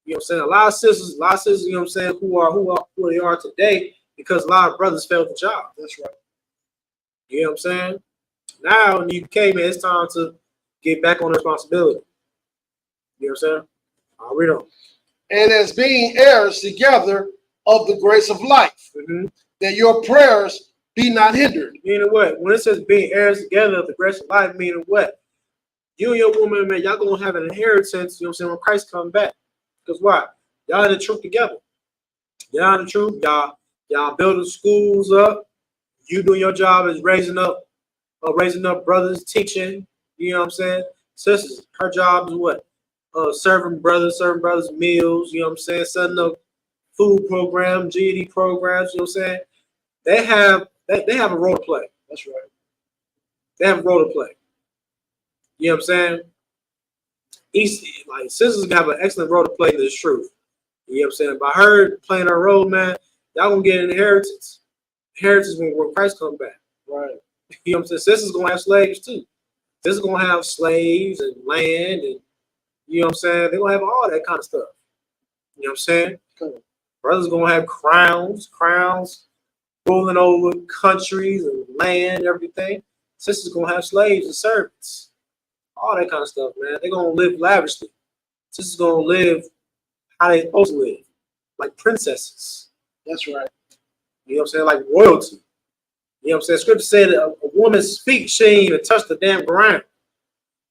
You know what I'm saying? A lot of sisters, you know what I'm saying, who they are today because a lot of brothers failed the job. That's right. You know what I'm saying? Now in the UK, man, it's time to get back on responsibility. You know what I'm saying? I'll read on. And as being heirs together of the grace of life, that your prayers be not hindered. Meaning what? When it says being heirs together of the grace of life, meaning what? You and your woman, man, y'all gonna have an inheritance, you know what I'm saying, when Christ comes back. Because why? Y'all in the truth together. Y'all in the truth, y'all building schools up. You doing your job is raising up brothers, teaching, you know what I'm saying? Sisters, her job is what? Serving brothers meals, you know what I'm saying? Setting up food programs, GED programs, you know what I'm saying? They have a role to play. That's right. They have a role to play. You know what I'm saying? Like sisters have an excellent role to play in this truth. You know what I'm saying? By her playing her role, man, y'all gonna get an inheritance. Inheritance when Christ comes back. Right. You know what I'm saying? Sisters gonna have slaves too. Sisters gonna have slaves and land and you know what I'm saying? They're gonna have all that kind of stuff. You know what I'm saying? Cool. Brothers gonna have crowns ruling over countries and land and everything. Sisters gonna have slaves and servants. All that kind of stuff, man. They're gonna live lavishly. Sisters gonna live how they supposed to live. Like princesses. That's right. You know what I'm saying? Like royalty. You know what I'm saying? Scripture said that a woman's feet shouldn't even touch the damn ground.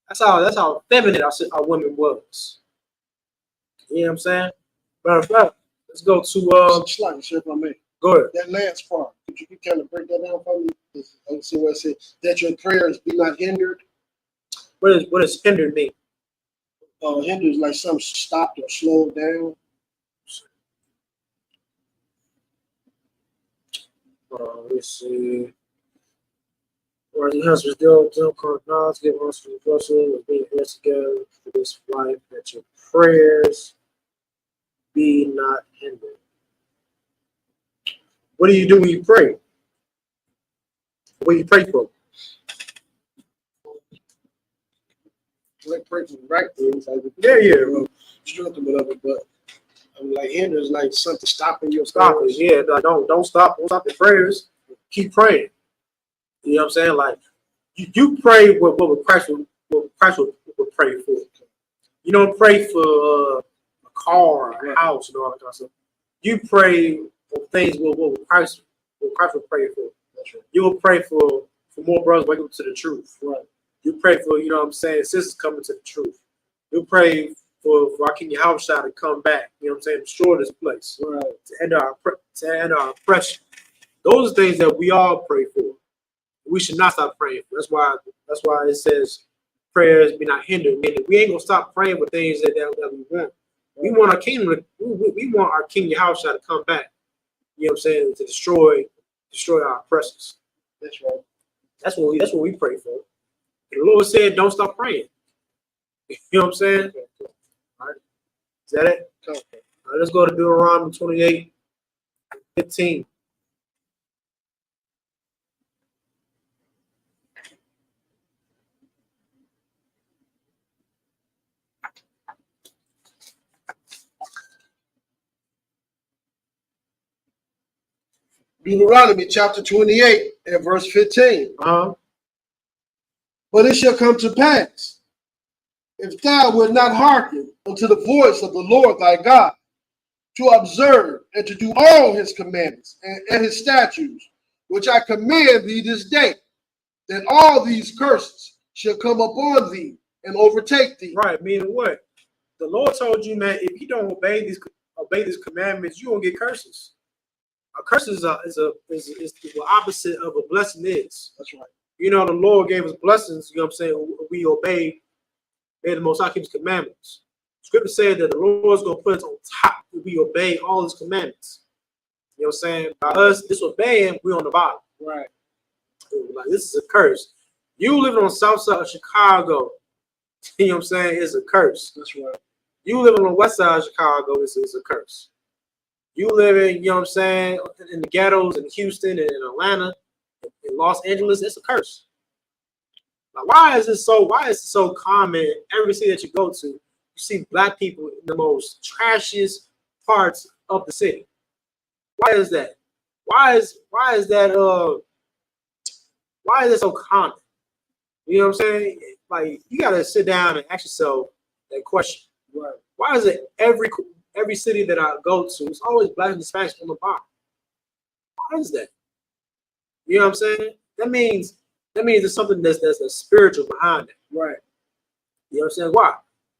That's how feminine our women was. You know what I'm saying? Matter of fact, let's go to If I may. Go ahead. That last part, could you kind of break that down for me? I can see what it says. That your prayers be not hindered. What does hindered mean? Hindered is like something stopped or slowed down. Let's see. Whereas the husbands don't cause give us from the blessing of being here together for this life, that your prayers be not hindered. What do you do when you pray? What do you pray for? Like pray for the right things. Like strengthen whatever, but I'm like hinder is like something stopping your Stopping. Yeah, don't stop your prayers. Keep praying. You know what I'm saying? Like you pray what Christ would pray for. You don't pray for a car, a house, and all that kind of stuff. You pray for things what Christ would pray for. That's right. You will pray for more brothers waking up to the truth. Right. You pray for, you know what I'm saying, sisters coming to the truth. You pray for our King Yahushua to come back, you know what I'm saying, destroy this place. Right. To end our oppression. Those are things that we all pray for. We should not stop praying for. That's why it says prayers be not hindered. Meaning we ain't gonna stop praying for things that we want. We want our kingdom. We want our King Yahushua to come back. You know what I'm saying, to destroy our oppressors. That's right. That's what we pray for. The Lord said, "Don't stop praying." You know what I'm saying? All right. Is that it? Okay. All right, let's go to Deuteronomy 28:15. Deuteronomy chapter 28 and verse 15. But it shall come to pass, if thou wilt not hearken unto the voice of the Lord thy God, to observe and to do all his commandments and his statutes, which I command thee this day, that all these curses shall come upon thee and overtake thee. Right, meaning what? The Lord told you, man, if you don't obey these commandments, you won't get curses. A curse is the opposite of a blessing is. That's right. You know, the Lord gave us blessings, you know what I'm saying? We obey the Most High keeps commandments. Scripture said that the Lord's going to put us on top if we obey all his commandments. You know what I'm saying? By us disobeying, we're on the bottom. Right. Like, this is a curse. You living on the south side of Chicago, you know what I'm saying, is a curse. That's right. You living on the west side of Chicago is a curse. You living, you know what I'm saying, in the ghettos in Houston and in Atlanta, in Los Angeles, it's a curse. Like, why is it so common? Every city that you go to, you see black people in the most trashiest parts of the city. Why is that? Why is that why is it so common? You know what I'm saying? Like, you gotta sit down and ask yourself that question. Right. Why is it every city that I go to, it's always black and Hispanics on the bottom? Why is that? You know what I'm saying? That means there's something that's spiritual behind it. Right. You know what I'm saying? Why?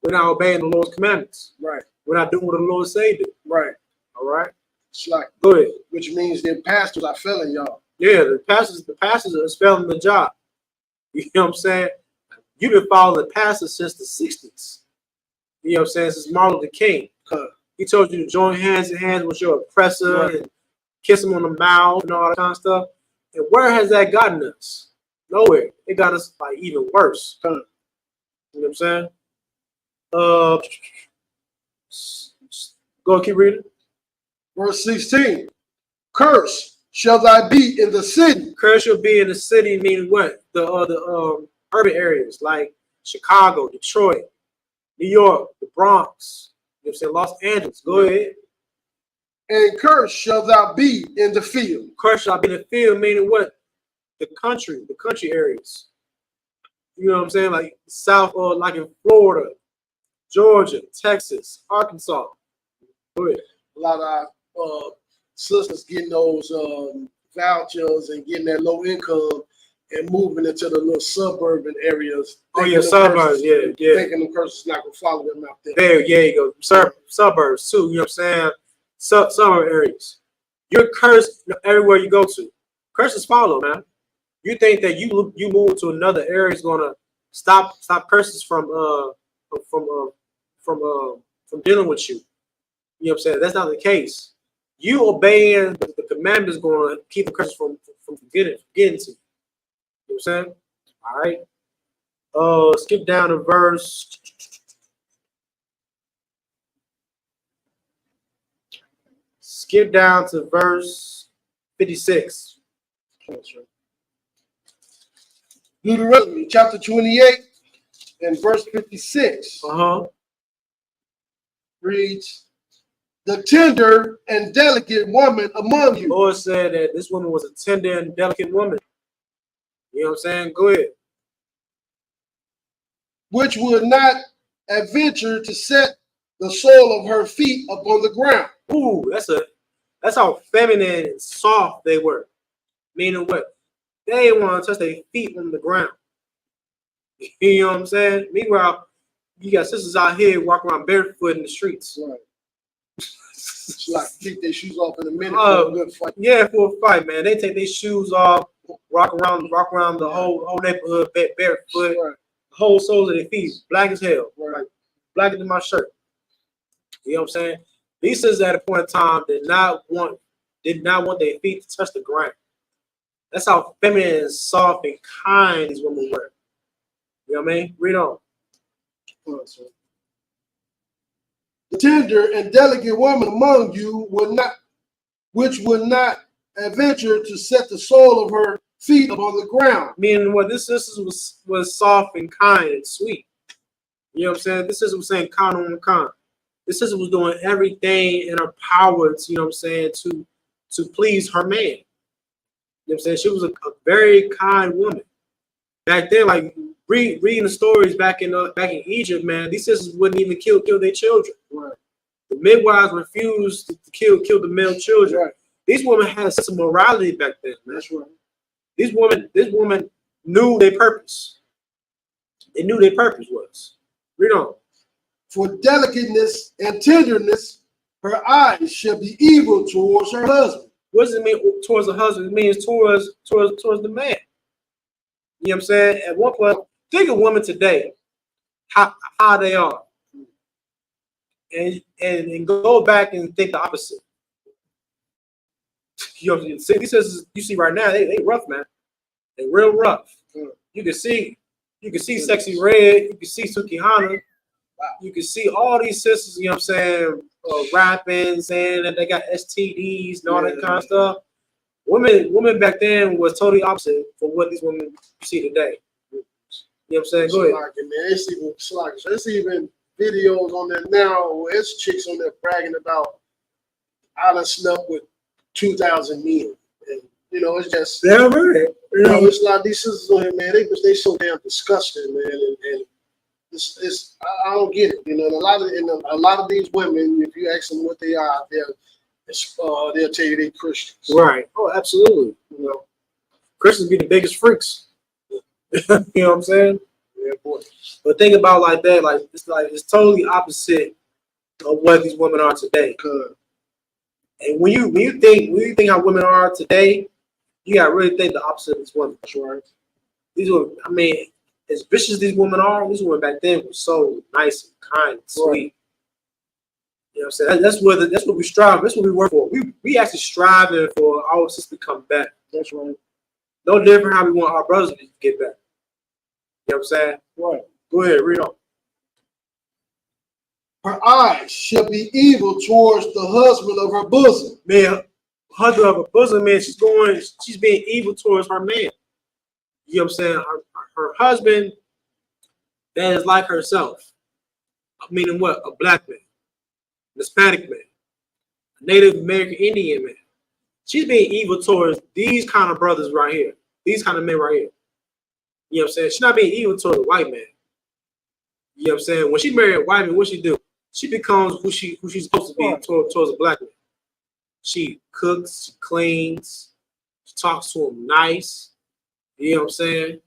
We're not obeying the Lord's commandments. Right. We're not doing what the Lord say do. Right. All right. It's like, Go ahead. which means their pastors are failing y'all. Yeah, the pastors are failing the job. You know what I'm saying? You've been following the pastor since the 60s. You know what I'm saying? Since Martin Luther King. He told you to join hands in hands with your oppressor Right. and kiss him on the mouth and all that kind of stuff. And where has that gotten us? Nowhere. It got us like even worse. You know what I'm saying? Go keep reading. Verse 16. Curse shall thy be in the city. Curse shall be in the city, meaning what? The urban areas like Chicago, Detroit, New York, the Bronx. You know what I'm saying? Los Angeles. Go ahead. And curse shall thou be in the field. Curse shall be in the field, meaning what? The country areas. You know what I'm saying? Like South, like in Florida, Georgia, Texas, Arkansas. Go ahead. A lot of our sisters getting those vouchers and getting that low income and moving into the little suburban areas. Oh yeah, suburbs. Yeah. Thinking the curse is not gonna follow them out there. There you go. Suburbs too. You know what I'm saying? Suburb areas. You're cursed everywhere you go to. Curses follow, man. You think that you move to another area is gonna stop curses from dealing with you. You know what I'm saying? That's not the case. You obeying the commandments is going to keep the curses from getting to you. You know what I'm saying? All right. Skip down to verse. Skip down to verse 56. Deuteronomy chapter 28 and verse 56 reads, the tender and delicate woman among you. The Lord said that this woman was a tender and delicate woman. You know what I'm saying? Go ahead. Which would not adventure to set the sole of her feet upon the ground. Ooh, that's how feminine and soft they were. Meaning what? They didn't want to touch their feet on the ground. You know what I'm saying? Meanwhile, you got sisters out here walking around barefoot in the streets. Right. It's like take their shoes off in a minute for a good fight. Yeah, for a fight, man. They take their shoes off, rock around the whole neighborhood barefoot. Right. The whole soles of their feet, black as hell. Right. Like, blacker than my shirt. You know what I'm saying? These sisters at a point in time did not want their feet to touch the ground. That's how feminine and soft and kind these women were. You know what I mean? Read on. The tender and delicate woman among you which would not adventure to set the sole of her feet upon the ground. Meaning what this sister was soft and kind and sweet. You know what I'm saying? This sister was saying kind on kind. This sister was doing everything in her power, you know what I'm saying, to please her man. You know what I'm saying? She was a very kind woman. Back then, like reading the stories back in Egypt, man, these sisters wouldn't even kill their children. Right. The midwives refused to kill the male children. Right. These women had a sense of morality back then, man. That's right. This woman knew their purpose. They knew their purpose was. Read on. For delicateness and tenderness, her eyes shall be evil towards her husband. What does it mean towards the husband? It means towards the man. You know what I'm saying? At one point, think of women today, how they are. And go back and think the opposite. You know, these sisters you see right now, they rough, man. They real rough. You can see Sexy Red, you can see Sukihana. You can see all these sisters, you know what I'm saying, rapping, saying that they got STDs and all that kind of stuff. Women back then was totally opposite for what these women you see today. You know what I'm saying? Go ahead. Like it, man. It's even videos on there now where it's chicks on there bragging about I done slept with 2,000 men. And, you know, it's just Damn right. you know, it's like these sisters on here, man. They so damn disgusting, man. And it's I don't get it. You know, and a lot of these women, if you ask them what they are, they'll tell you they Christians. Right. Oh, absolutely. You know, Christians be the biggest freaks. You know what I'm saying? Yeah, boy. But think about like that, like it's totally opposite of what these women are today. Good. And when you think how women are today, you gotta really think the opposite of these women. Right? These women, I mean, as vicious as these women are, these women back then were so nice and kind and sweet. Right. You know what I'm saying? That's what we strive. That's what we work for. We actually striving for our sisters to come back. That's right. No different how we want our brothers to get back. You know what I'm saying? Right. Go ahead, read on. Her eyes shall be evil towards the husband of her bosom. Man, husband of her bosom, man, she's being evil towards her man. You know what I'm saying? Her husband that is like herself. Meaning what? A black man, Hispanic man, a Native American Indian man. She's being evil towards these kind of brothers right here. These kind of men right here. You know what I'm saying? She's not being evil towards a white man. You know what I'm saying? When she married a white man, what she do? She becomes who she's supposed to be towards a black man. She cooks, she cleans, she talks to him nice. You know what I'm saying?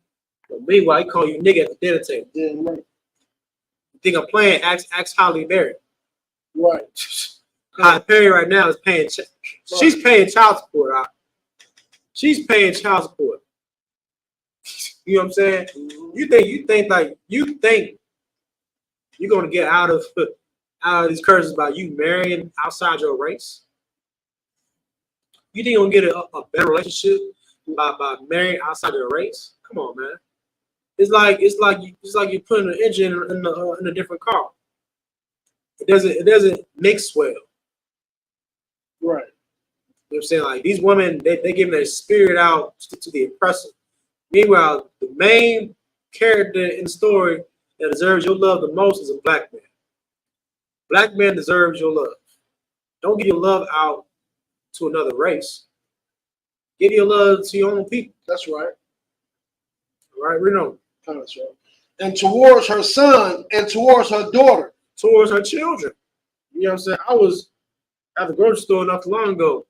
But meanwhile, he call you nigga at the dinner table. Yeah, right. You think I'm playing? Ask Holly Berry. Right. Holly Berry right now is paying. She's paying child support. She's paying child support. You know what I'm saying? You think you're gonna get out of these curses about you marrying outside your race? You think you're gonna get a better relationship by marrying outside your race? Come on, man. It's like you're putting an engine in a different car. It doesn't mix well. Right. You know what I'm saying? Like these women, they giving their spirit out to the oppressor. Meanwhile, the main character in the story that deserves your love the most is a black man. Black man deserves your love. Don't give your love out to another race. Give your love to your own people. That's right. All right, read on. That's right. And towards her son and towards her daughter. Towards her children. You know what I'm saying? I was at the grocery store not too long ago.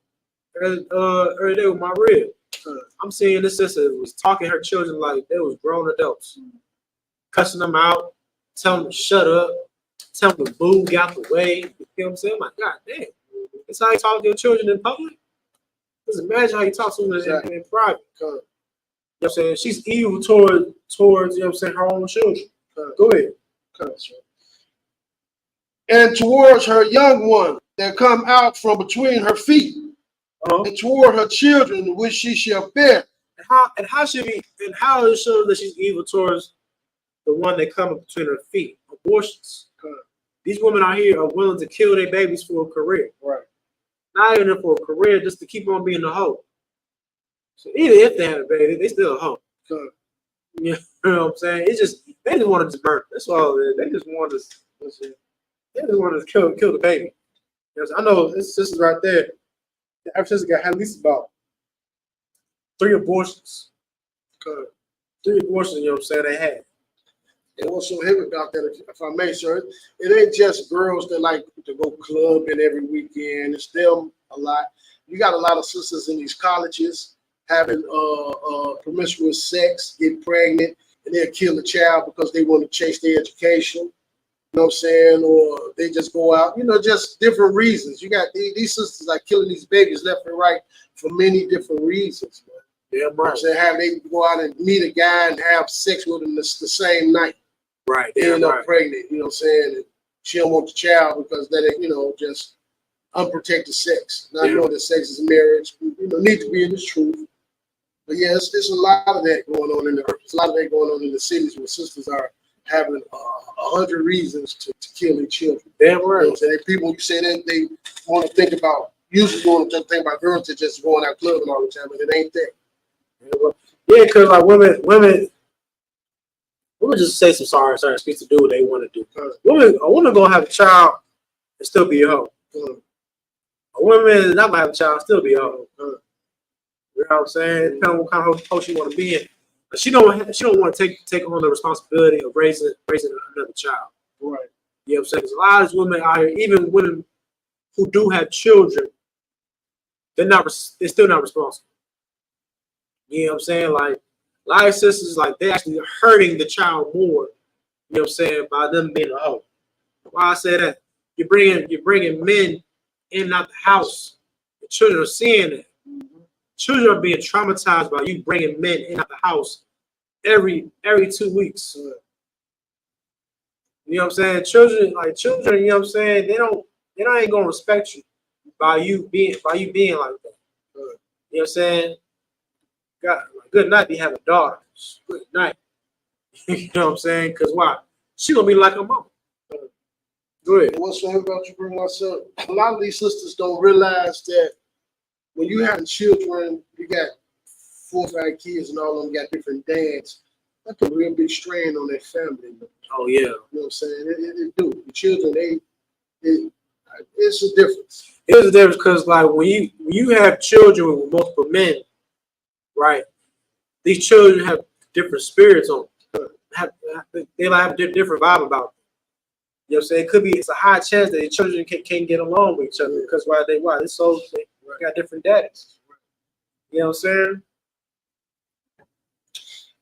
Early day with my rib. I'm seeing this sister was talking to her children like they was grown adults. Cussing them out, telling them to shut up, telling them to move, get out the way. You know what I'm saying? I'm like, God damn. That's how you talk to your children in public? Just imagine how you talk to them in private. You know what I'm saying? She's evil towards you know what I'm saying, her own children. Go ahead. And towards her young one that come out from between her feet, and toward her children which she shall bear. And how it shows that she's evil towards the one that come between her feet? Abortions. These women out here are willing to kill their babies for a career. Right. Not even for a career, just to keep on being a hoe. So even if they have a baby, they still a hoe. You know what I'm saying? It's just they just want to burn. That's all it is. They just want to kill the baby. Because I know this sister right there. The average sister got at least about 3 abortions. 3 abortions, you know what I'm saying, they had. And what's so heavy about that, if I may, sir, it ain't just girls that like to go clubbing every weekend. It's them a lot. You got a lot of sisters in these colleges having promiscuous sex, get pregnant, and they'll kill a child because they want to chase their education. You know what I'm saying? Or they just go out, you know, just different reasons. You got these sisters like killing these babies left and right for many different reasons. Man. Yeah, right. You know have they go out and meet a guy and have sex with him the same night. Right. They end up pregnant, you know what I'm saying? And she don't want the child because that ain't, you know, just unprotected sex. Now, you know that sex is marriage, you know, need to be in the truth. But yeah, it's a lot of that going on in the cities where sisters are having 100 reasons to kill their children. Damn right. You know what I'm saying? People, you say that they want to think about, usually want to think about girls that just going out clubbing all the time, but it ain't that. Yeah, because like women women just say some sorry speech to do what they want to do. A woman gonna have a child and still be a hoe. A woman is not gonna have a child and still be a hoe. You know what I'm saying? Depending on what kind of hoe she want to be in. But she don't want to take on the responsibility of raising another child. Right. You know what I'm saying? Because a lot of these women out here, even women who do have children, they're still not responsible. You know what I'm saying? Like a lot of sisters, like they actually hurting the child more. You know what I'm saying? By them being a hoe. Why I say that? You're bringing men in and out the house. The children are seeing it. Children are being traumatized by you bringing men in and out the house every 2 weeks. You know what I'm saying? Children, you know what I'm saying? They ain't gonna respect you by you being like that. You know what I'm saying? God, good night. You have a daughter. Good night. You know what I'm saying? Because why? She gonna be like a mom. Go ahead. What's so about you bring us up? A lot of these sisters don't realize that when you have children, you got 4 or 5 kids, and all of them got different dads. That's a real big strain on their family. Oh yeah. You know what I'm saying? It do. The children, it's a difference. It's a difference because like when you have children with multiple men, right? These children have different spirits on them. They have a different vibe about them. You know what I'm saying? It's a high chance that the children can't get along with each other because why? They got different daddies. You know what I'm saying?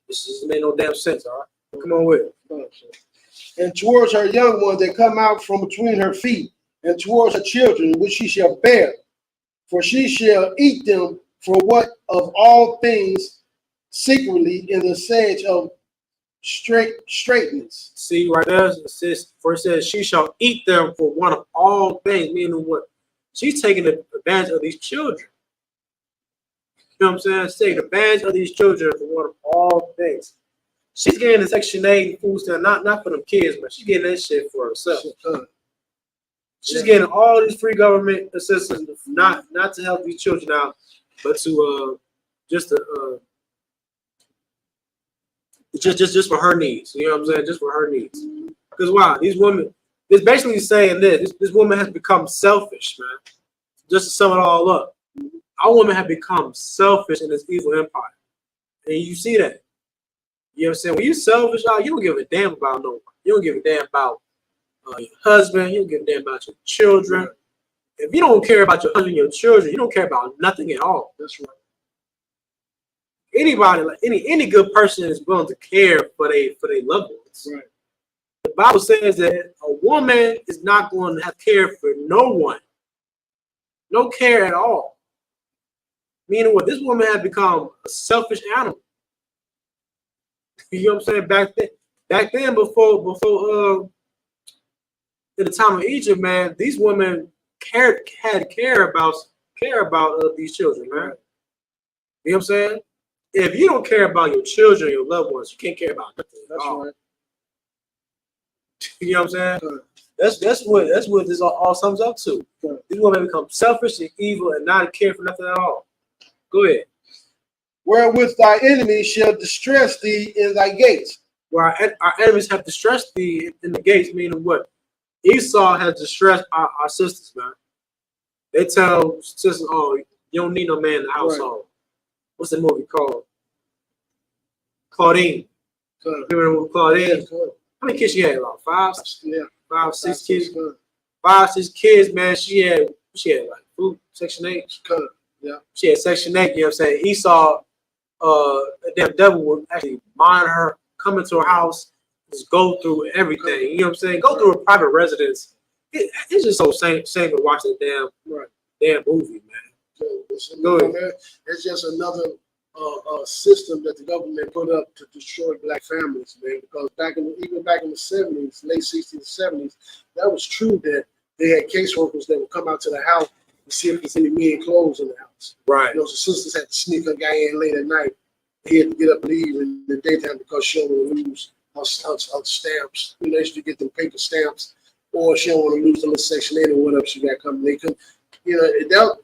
This just made no damn sense, all right? Come on with it. And towards her young ones that come out from between her feet, and towards her children, which she shall bear, for she shall eat them for what of all things secretly in the sedge of straightness. See right there, it says she shall eat them for one of all things, meaning what? She's taking advantage of these children. You know what I'm saying? She's taking advantage of these children for one of all things. She's getting the Section 8 food stamp, not for them kids, but she's getting that shit for herself. She's getting all these free government assistance, not to help these children out, but to just for her needs. You know what I'm saying? Just for her needs. Because why? These women, it's basically saying this woman has become selfish, man. Just to sum it all up. Our women have become selfish in this evil empire. And you see that. You know what I'm saying? When you're selfish, you don't give a damn about no one. You don't give a damn about your husband. You don't give a damn about your children. If you don't care about your husband and your children, you don't care about nothing at all. That's right. Anybody, like any good person is willing to care for their loved ones. Right. The Bible says that a woman is not going to have care for no one. No care at all. Meaning what? This woman had become a selfish animal. You know what I'm saying? Back then, before in the time of Egypt, man, these women had care about these children, man. You know what I'm saying? If you don't care about your children, your loved ones, you can't care about nothing. That's right. You know what I'm saying? That's what this all sums up to. These women become selfish and evil and not care for nothing at all. Go ahead. Wherewith thy enemies shall distress thee in thy gates. Where our enemies have distressed thee in the gates, meaning what? Esau has distressed our sisters, man. They tell sisters, oh, you don't need no man in the household. Right. What's the movie called? Claudine. Remember Claudine? How many kids she had? Like 5? Yeah. 5, 6 kids. 5, 6 kids, man. She had like food, Section 8. Yeah. She had Section 8, you know what I'm saying? Esau, the damn devil would actually mine her, come into her house, just go through everything. You know what I'm saying? Go through a private residence. It's just so shame to watch that damn movie, man. Go ahead. It's just another system that the government put up to destroy black families, man. Because even back in the 70s, late 60s, 70s, that was true that they had caseworkers that would come out to the house and see if there's any men clothes in the house. Right. You know, so sisters had to sneak a guy in late at night. He had to get up and leave in the daytime because she don't want to lose her stamps. You know, they used to get them paper stamps, or she don't want to lose the little Section 8 or whatever she got coming. They could, you know,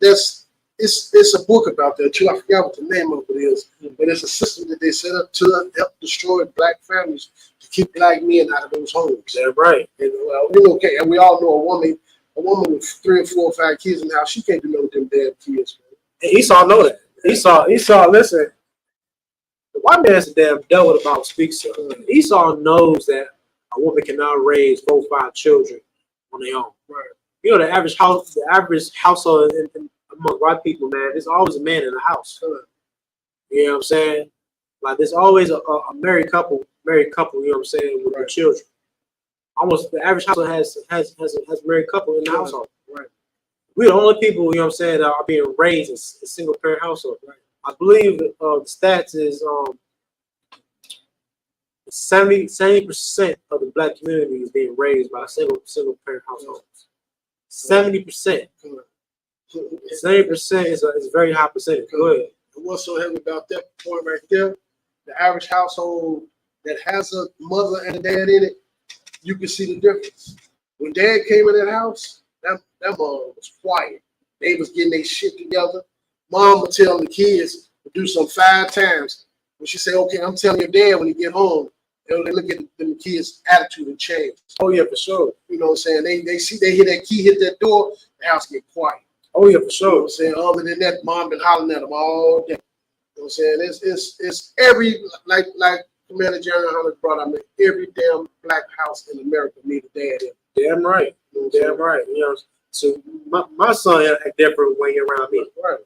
it's a book about that too. I forgot what the name of it is, but it's a system that they set up to help destroy black families, to keep black men out of those homes. That's right. And okay, and we all know a woman with 3 or 4 or 5 kids in the house, she can't do nothing with them damn kids, man. And Esau know that. Esau, listen, the white man's a damn devil about speaks to her. Esau knows that a woman cannot raise 4 or 5 children on their own. Right. You know, the average household among white people, man, there's always a man in the house. Right. You know what I'm saying? Like there's always a married couple, you know what I'm saying, with their children. Almost the average household has a married couple in the household. Right. We're the only people, you know what I'm saying, that are being raised in a single parent household. Right. I believe the stats is 70% of the black community is being raised by a single parent household. 70%. 70% is a very high percentage. Go ahead. And what's so heavy about that point right there? The average household that has a mother and a dad in it, you can see the difference. When dad came in that house, that mom was quiet. They was getting their shit together. Mom would tell the kids to do some 5 times. When she say, "Okay, I'm telling your dad when he get home," they look at the kids' attitude and change. Oh yeah, for sure. You know what I'm saying? They hear that key hit that door, the house get quiet. Oh yeah, for You know what sure. I'm saying? Other than that, mom been hollering at them all day. You know what I'm saying? It's every like Commander General Hunter brought up, every damn black house in America need a dad in. Damn right. Damn right. You know, so my son act different when he around me. Right.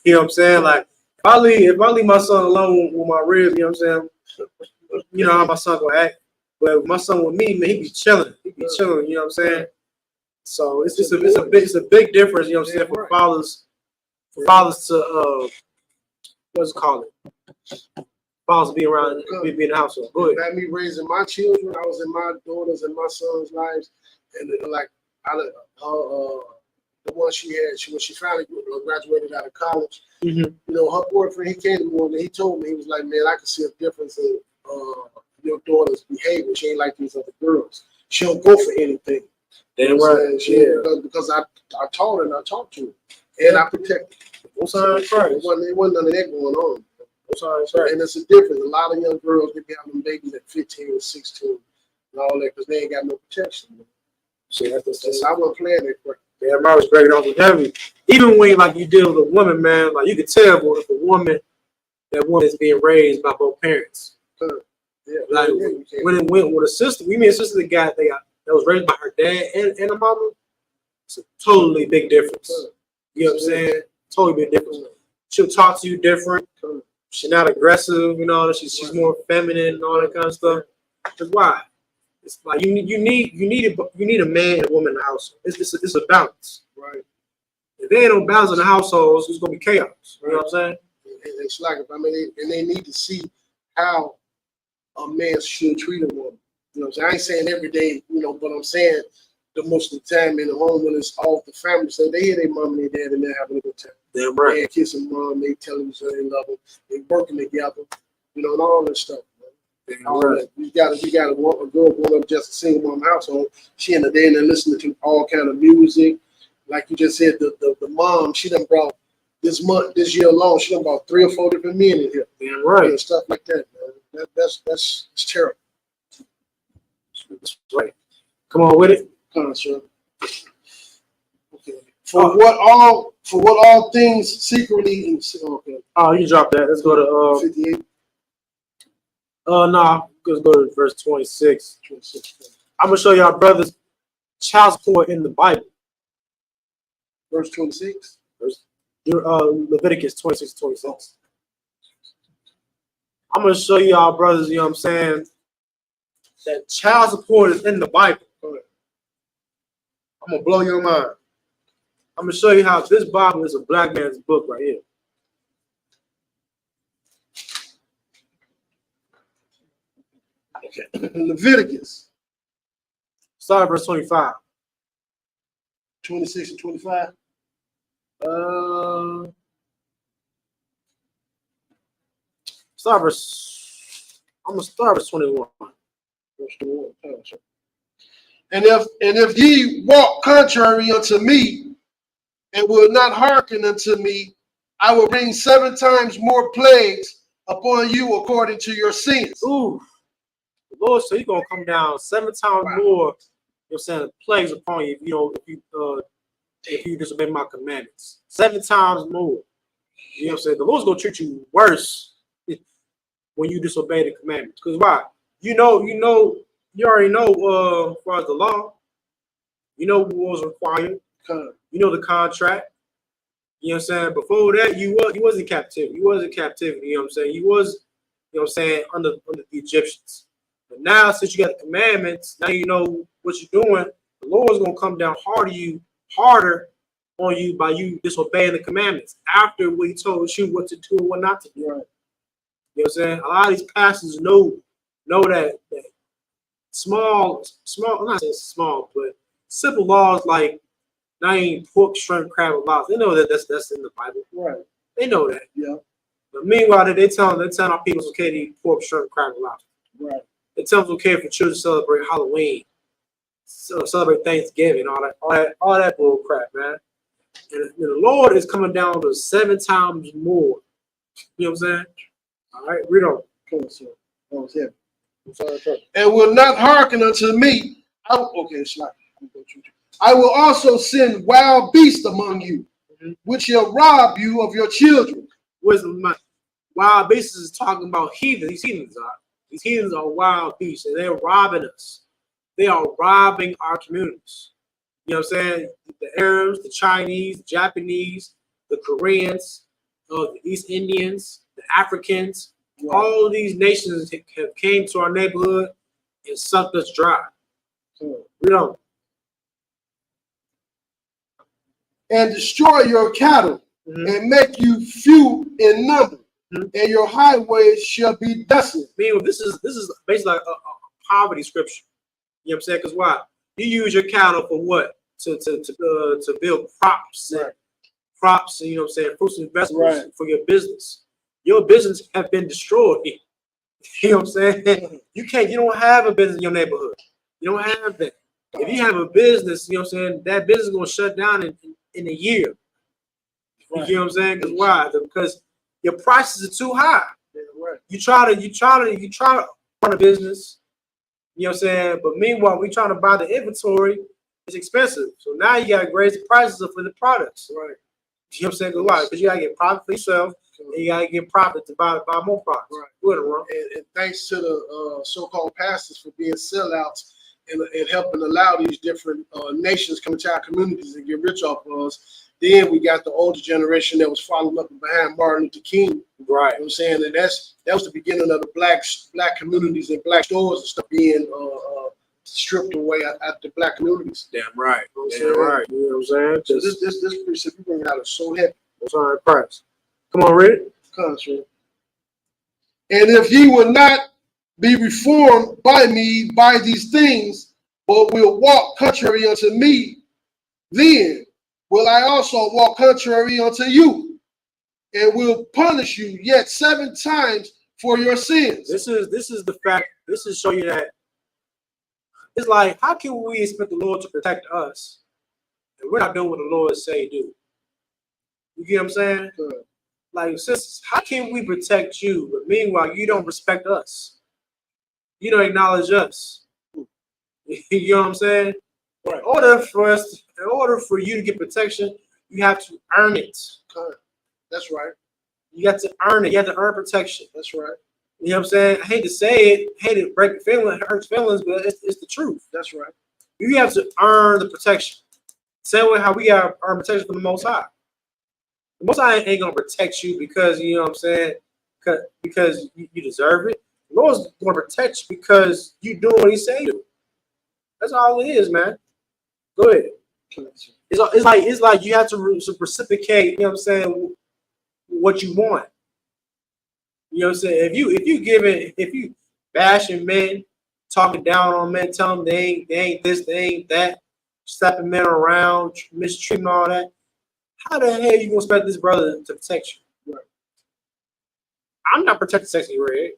You know what I'm saying? Like if I leave my son alone with my ribs, you know what I'm saying? You know how my son gonna act. But my son with me, man, he be chilling. You know what I'm saying? So it's a big difference, you know what I'm saying, for fathers to what's it called? Fathers be around, be in the household. Go ahead. About me raising my children, I was in my daughters and my son's lives, and like the one she had, when she finally graduated out of college, you know, her boyfriend, he came to me and he told me, he was like, "Man, I can see a difference in your daughter's behavior. She ain't like these other girls. She'll go for anything." Damn right. Because I taught her and I talked to her and I protected her. What's right? It wasn't none of that going on. Right. And it's a difference. A lot of young girls, they be having babies at 15 or 16 and all that because they ain't got no protection. See, that's I wasn't playing that crap. Yeah, I was breaking off with heavy. Even when like you deal with a woman, man, like you can tell if that woman is being raised by both parents. Yeah, like when it went with a sister, we mean a sister that was raised by her dad and a mama. It's a totally big difference. You know what I'm saying? Totally big difference. She'll talk to you different. She's not aggressive, you know. She's more feminine and all that kind of stuff. Because why? It's like you need a man and a woman in the household. It's a balance. Right. If there ain't no balance in the household, it's gonna be chaos. You know what I'm saying? It's like, they need to see how a man should treat a woman. You know what I'm saying? I ain't saying every day, you know, but I'm saying the most of the time in the home when it's all the family, so they hear their mom and their dad and they're having a good time. Damn right. They kissing mom, they telling each other they love them, they working together, you know, and all that stuff. All right. You got a girl growing up just a single mom household. She in the day and they're listening to all kind of music. Like you just said, the mom, she done brought this year alone, she done brought 3 or 4 different men in here. Damn right. And stuff like that, man. That's terrible. That's right. Come on with it. Come on, sir. Okay. For what all things secretly okay. Oh, you dropped that. Let's go to 58. No, let's go to verse 26. I'm gonna show y'all brothers child support in the Bible. Verse 26. Leviticus 26:26. I'm gonna show y'all brothers, you know what I'm saying, that child support is in the Bible. I'm gonna blow your mind. I'm gonna show you how this Bible is a black man's book right here. Okay. Leviticus. Start at verse 25. 26 and 25. I'm gonna start verse 21. And if ye walk contrary unto me, and will not hearken unto me, I will bring 7 times more plagues upon you according to your sins. Ooh, The Lord said He's gonna come down 7 times more. You know what I'm saying? Plagues upon you. If you disobey my commandments, 7 times more. You know what I'm saying? The Lord's gonna treat you worse when you disobey the commandments. Because why? You already know as far as the law, you know what was required. You know the contract. You know what I'm saying? Before that, you was in captivity. You was in captivity, you know what I'm saying? You was, you know what I'm saying, under the Egyptians. But now, since you got the commandments, now you know what you're doing. The Lord's gonna come down harder on you by you disobeying the commandments after we told you what to do and what not to do. Right. You know what I'm saying? A lot of these pastors know that small, I'm not saying small, but simple laws like not eating pork, shrimp, crab, and lobster. They know that that's in the Bible. Right. They know that. Yeah. But meanwhile, they telling our people it's okay to eat pork, shrimp, crab, and lobster. Right. They tell them it's okay for children to celebrate Halloween, celebrate Thanksgiving, all that bull crap, man. And the Lord is coming down to 7 times more. You know what I'm saying? All right, read on. Come on, sir. That was him. And will not hearken unto me. It's like I will also send wild beasts among you, which shall rob you of your children. Wisdom, wild beasts is talking about heathens. These heathens are wild beasts, and they're robbing us. They are robbing our communities. You know what I'm saying? The Arabs, the Chinese, the Japanese, the Koreans, the East Indians, the Africans. Right. All of these nations have came to our neighborhood and sucked us dry. We don't. And destroy your cattle and make you few in number, and your highways shall be desolate. Meanwhile, this is basically like a poverty scripture. You know what I'm saying? Because why? You use your cattle for what? To build crops, right. Crops, you know what I'm saying, fruits and vegetables for your business. Your business have been destroyed. You know what I'm saying? You don't have a business in your neighborhood. You don't have that. If you have a business, you know what I'm saying, that business is gonna shut down in a year. Right. You know what I'm saying? Because why? Because your prices are too high. Yeah, right. You try to run a business, you know what I'm saying? But meanwhile, we trying to buy the inventory, it's expensive. So now you gotta raise the prices up for the products. Right. You know what I'm saying? Why? Because you gotta get profit for yourself, and you gotta get profit to buy more products. Right. Good, and thanks to the so-called pastors for being sellouts and helping allow these different nations come to our communities and get rich off of us. Then we got the older generation that was following up behind Martin Luther King. Right. You know what I'm saying? And that was the beginning of the black communities and black stores and stuff being stripped away at the black communities. Damn right. You know what I'm saying? You know what I'm saying? So this precept you bring out is so heavy. That's all right, Christ. Come on, read it. Country. And if ye will not be reformed by me by these things, but will walk contrary unto me, then will I also walk contrary unto you, and will punish you yet 7 times for your sins. This is the fact. This is show you that it's like, how can we expect the Lord to protect us and we're not doing what the Lord say do? You get what I'm saying? Good. Like, sisters, how can we protect you, but meanwhile you don't respect us? You don't acknowledge us. You know what I'm saying? Right. In order for you to get protection, you have to earn it. That's right. You got to earn it. You have to earn protection. That's right. You know what I'm saying? I hate to say it, hate to break your feelings, hurt feelings, but it's the truth. That's right. You have to earn the protection. Same way how we got to earn protection from the Most High. The Most High ain't gonna protect you because, you know what I'm saying, because you deserve it. The Lord's gonna protect you because you doing what He say you do. That's all it is, man. Go ahead. It's like you have to reciprocate, you know what I'm saying, what you want. You know what I'm saying? If you bashing men, talking down on men, telling them they ain't this, they ain't that, slapping men around, mistreating all that, how the hell you gonna expect this brother to protect you? Right. I'm not protecting Sexy Red.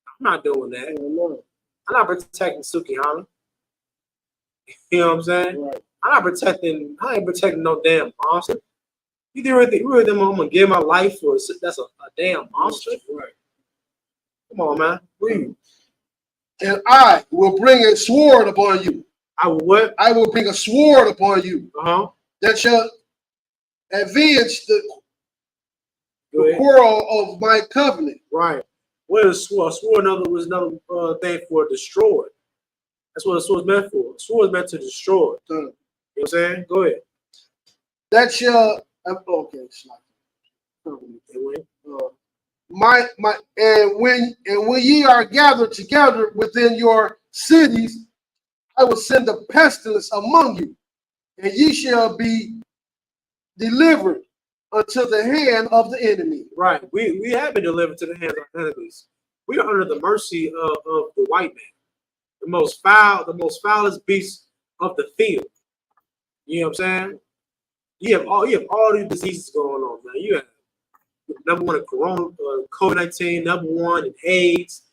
I'm not doing that. I'm not protecting Suki Hana. You know what I'm saying? Right. I ain't protecting no damn monster. You really think I'm gonna give my life for that's a damn monster? Right. Come on, man. Read. And I will bring a sword upon you. I will what? I will bring a sword upon you that shall avenge the quarrel of my covenant. Right. What is sword? Sword was another thing for destroy. That's what a sword is meant for. A sword is meant to destroy. You know what I'm saying? Go ahead. That shall okay. When ye are gathered together within your cities, I will send a pestilence among you, and ye shall be delivered unto the hand of the enemy. Right. We have been delivered to the hands of our enemies. We are under the mercy of the white man, the most foulest beast of the field. You know what I'm saying? You have all these diseases going on, man. You have number one in COVID-19, number one in AIDS,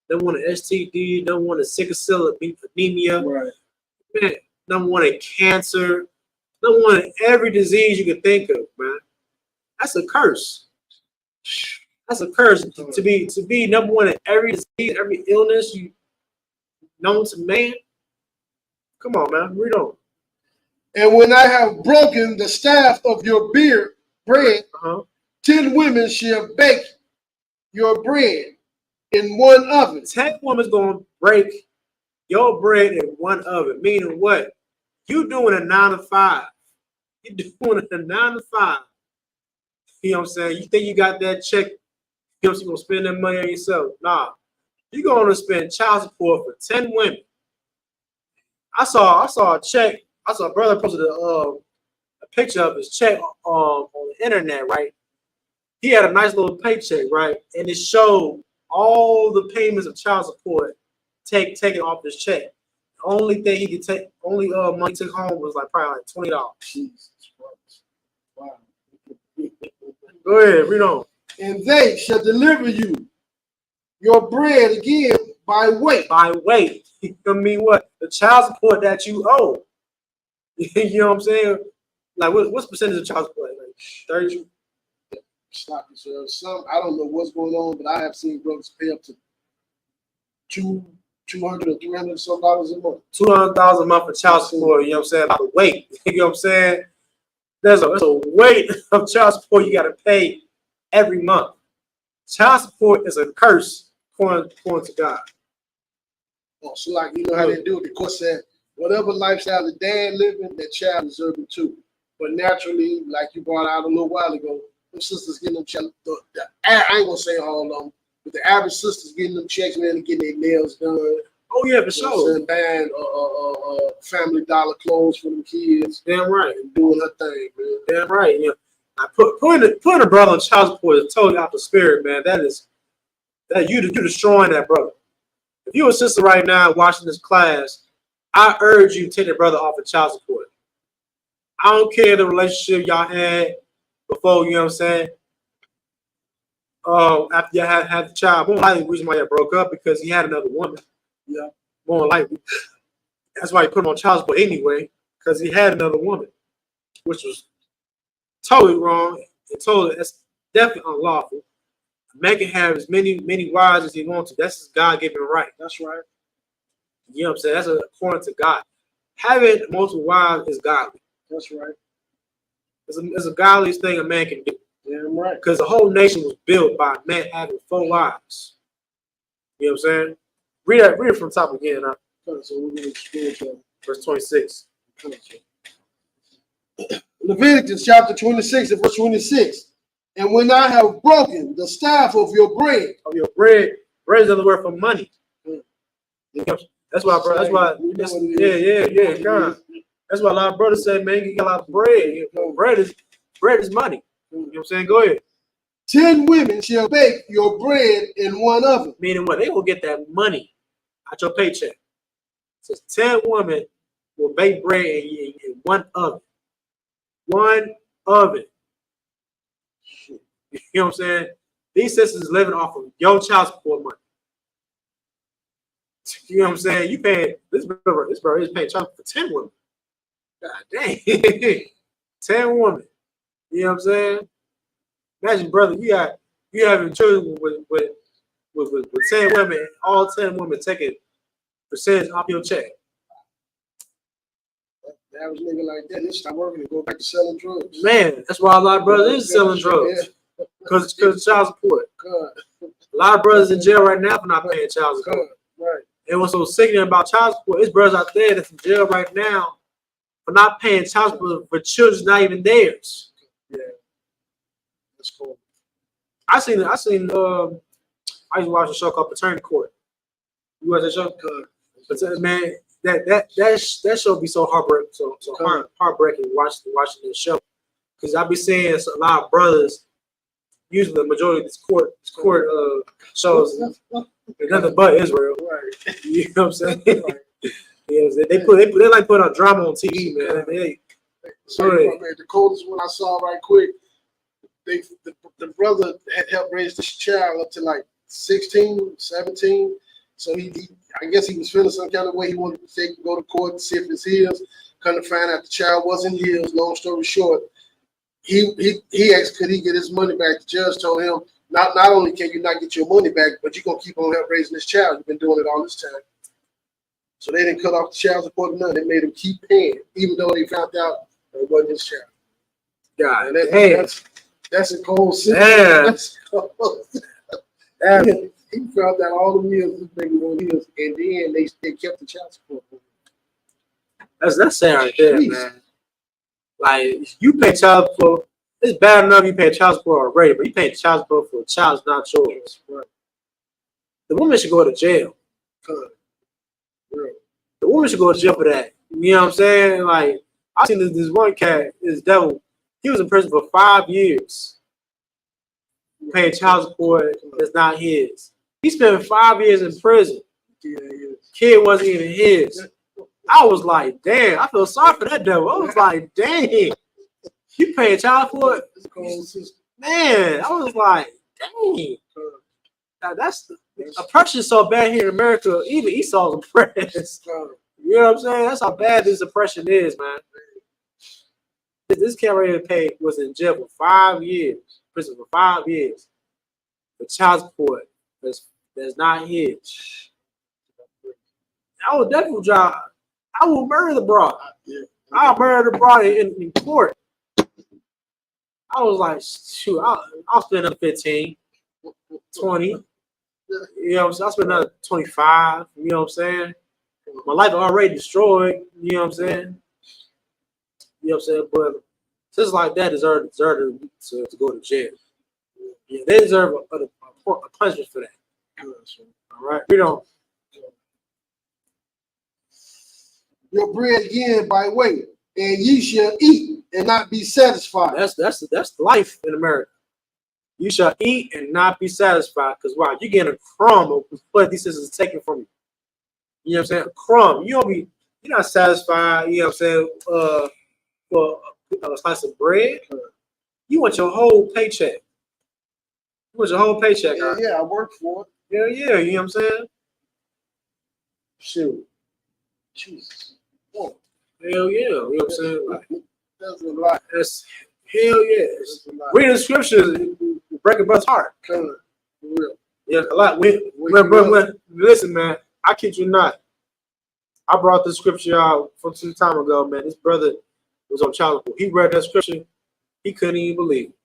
number one in STD, number one in sickle cell anemia, right? Man, number one in cancer, number one in every disease you can think of, man. That's a curse. That's a curse to be number one in every disease, every illness you known to man. Come on, man. Read on. And when I have broken the staff of your bread, 10 women shall bake your bread in one oven. 10 women's gonna break your bread in one oven. Meaning what? You doing a 9 to 5. You doing a 9 to 5. You know what I'm saying? You think you got that check? You know, you're gonna spend that money on yourself? Nah. You're gonna spend child support for 10 women. I saw a check. I saw a brother posted a picture of his check on the internet, right? He had a nice little paycheck, right? And it showed all the payments of child support taken off his check. The only thing he could take, money he took home was like probably like $20. Jesus Christ. Wow. Go ahead, read on. And they shall deliver you your bread again by weight. By weight. I mean what? The child support that you owe. You know what I'm saying? Like what's percentage of child support? Like 30? Sloppy, sir. Some I don't know what's going on, but I have seen brothers pay up to $200 or $300 some dollars a month. $200 a month for child support. You know what I'm saying? By the weight. You know what I'm saying? There's a weight of child support you got to pay every month. Child support is a curse according to God. Oh, so like you know how they do it. The court said whatever lifestyle the dad living, that child deserves it too. But naturally, like you brought out a little while ago, them sisters getting them checks. I ain't gonna say all of them, but the average sisters getting them checks, man, and getting their nails done. Oh yeah, for sure. Buying Family Dollar clothes for them kids. Damn right. And doing her thing, man. Damn right. Yeah. Putting a brother on child support is totally out the spirit, man. You're destroying that brother. If you're a sister right now watching this class, I urge you to take the brother off of child support. I don't care the relationship y'all had before, you know what I'm saying? After you had the child, more likely the reason why you broke up because he had another woman. Yeah, more likely. That's why he put him on child support anyway, because he had another woman, which was totally wrong. That's definitely unlawful. A man can have as many wives as he wants to. That's his God-given right. That's right. You know what I'm saying? That's according to God. Having multiple wives is godly. That's right. It's a godliest thing a man can do. Damn right. Because the whole nation was built by a man having 4 wives. You know what I'm saying? Read it from the top again. Huh? So we're going to verse 26. Leviticus chapter 26 and verse 26. And when I have broken the staff of your bread. Of your bread. Bread is another word for money. That's why, bro. That's why. Yeah. God. That's why a lot of brothers say, man, you got a lot of bread. Bread is money. You know what I'm saying? Go ahead. 10 women shall bake your bread in one oven. Meaning what? They will get that money out your paycheck. It says 10 women will bake bread in one oven. One oven. You know what I'm saying? These sisters is living off of your child support money. You know what I'm saying? You paying this brother is paying child for 10 women. God dang. 10 women. You know what I'm saying? Imagine, brother, you having children with 10 women, all 10 women taking percentage off your check. The average nigga like that, they stop working and go back to selling drugs. Man, that's why a lot of brothers is selling drugs. Because of child support. A lot of brothers in jail right now for not paying child support. Right. And what's so sickening about child support, there's brothers out there that's in jail right now for not paying child support for children not even theirs. Yeah. That's cool. I used to watch a show called Paternity Court. You watch that show? But man, that show be so heartbreaking watching this show. Because I be seeing a lot of brothers, usually the majority of this court shows nothing but Israel. Right. You know what I'm saying? Right. They like put on drama on TV, man. The coldest one I saw right quick, the brother had helped raise this child up to like 16, 17. So I guess he was feeling some kind of way. He wanted to go to court and see if it's his. Come to find out the child wasn't his. Long story short, he asked could he get his money back. The judge told him not only can you not get your money back, but you're gonna keep on help raising this child. You've been doing it all this time. So they didn't cut off the child support or nothing. They made him keep paying, even though they found out it wasn't his child. God, that's a cold sin. Yeah. That's cold. He found out all the years this nigga was his, and then they kept the child support. That's sad right there, man. Like you pay child support, it's bad enough you pay child support already, but you pay child support for a child that's not yours. Right. The woman should go to jail. The woman should go to jail for that. You know what I'm saying? Like I seen this one cat, this devil. He was in prison for 5 years, paying child support that's not his. He spent 5 years in prison. Kid wasn't even his. I was like, damn, I feel sorry for that devil. I was like, dang, you paying child support? Man, I was like, dang. Now that's oppression so bad here in America, even Esau's oppressed. You know what I'm saying? That's how bad this oppression is, man. This cat right here was in jail for 5 years, prison for 5 years. For child support that's not his. I would definitely drive. I will murder the broad. I'll murder the broad in court. I was like, shoot, I'll spend another 15, 20. You know what I'm saying? I'll spend another 25. You know what I'm saying? My life already destroyed. You know what I'm saying? You know what I'm saying? But just like that deserve to go to jail. Yeah, they deserve a punishment for that. All right? We don't. Your bread again by weight, and ye shall eat and not be satisfied. That's life in America. You shall eat and not be satisfied. Because why? You're getting a crumb of what these sisters are taking from you. You know what I'm saying? A crumb. You're not satisfied, you know what I'm saying, for a slice of bread. You want your whole paycheck. You want your whole paycheck. Yeah, I work for it. Yeah, you know what I'm saying? Shoot. Jesus. Hell yeah. You know what I'm saying? Like, that's a lot. That's hell yeah. Reading the scriptures, breaking my heart. For real. Yeah, a lot. Listen, man, I kid you not. I brought the scripture out from some time ago, man. This brother was on child support. He read that scripture. He couldn't even believe it.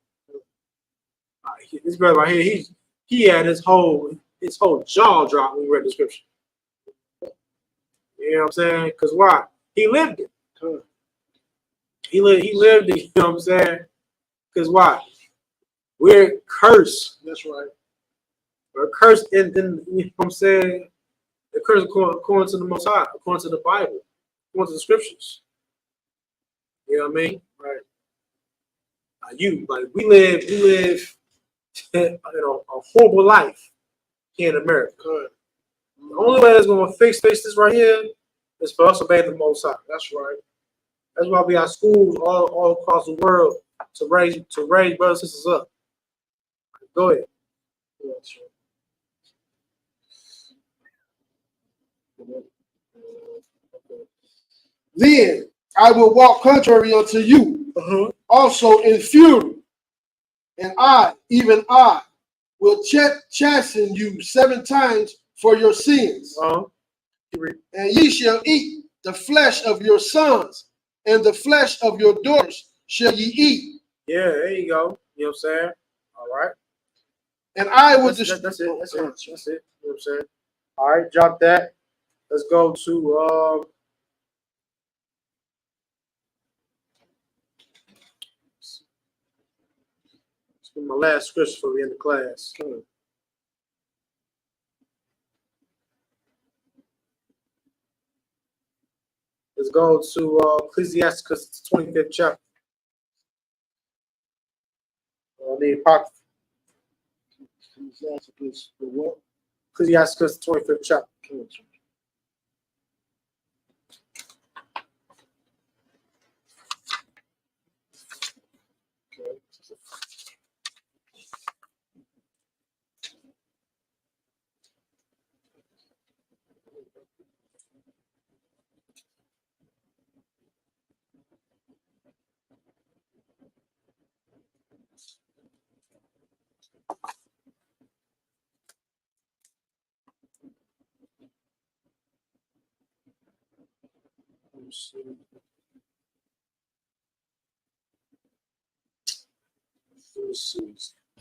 This brother right here, he had his whole jaw drop when he read the scripture. You know what I'm saying? Because why? He lived it. He lived it, you know what I'm saying? Because why? We're cursed. That's right. We're cursed in you know what I'm saying? The curse according to the Most High, according to the Bible, according to the scriptures. You know what I mean? Right. We live a horrible life here in America. Good. The only way that's going to fix this right here is for us to obey the Most High. That's right. That's why we have schools all across the world to raise brothers and sisters up. Go ahead. That's right. Then I will walk contrary unto you, also in fury, and I, even I, will chasten you 7 times for your sins. And ye shall eat the flesh of your sons, and the flesh of your daughters shall ye eat. Yeah, there you go. You know what I'm saying? All right. And I will That's it. That's it. That's it. You know what I'm saying? All right, drop that. Let's go to my last scripture for the end of class. Let's go to Ecclesiasticus 25th chapter. The Apocrypha. Ecclesiasticus 25th chapter.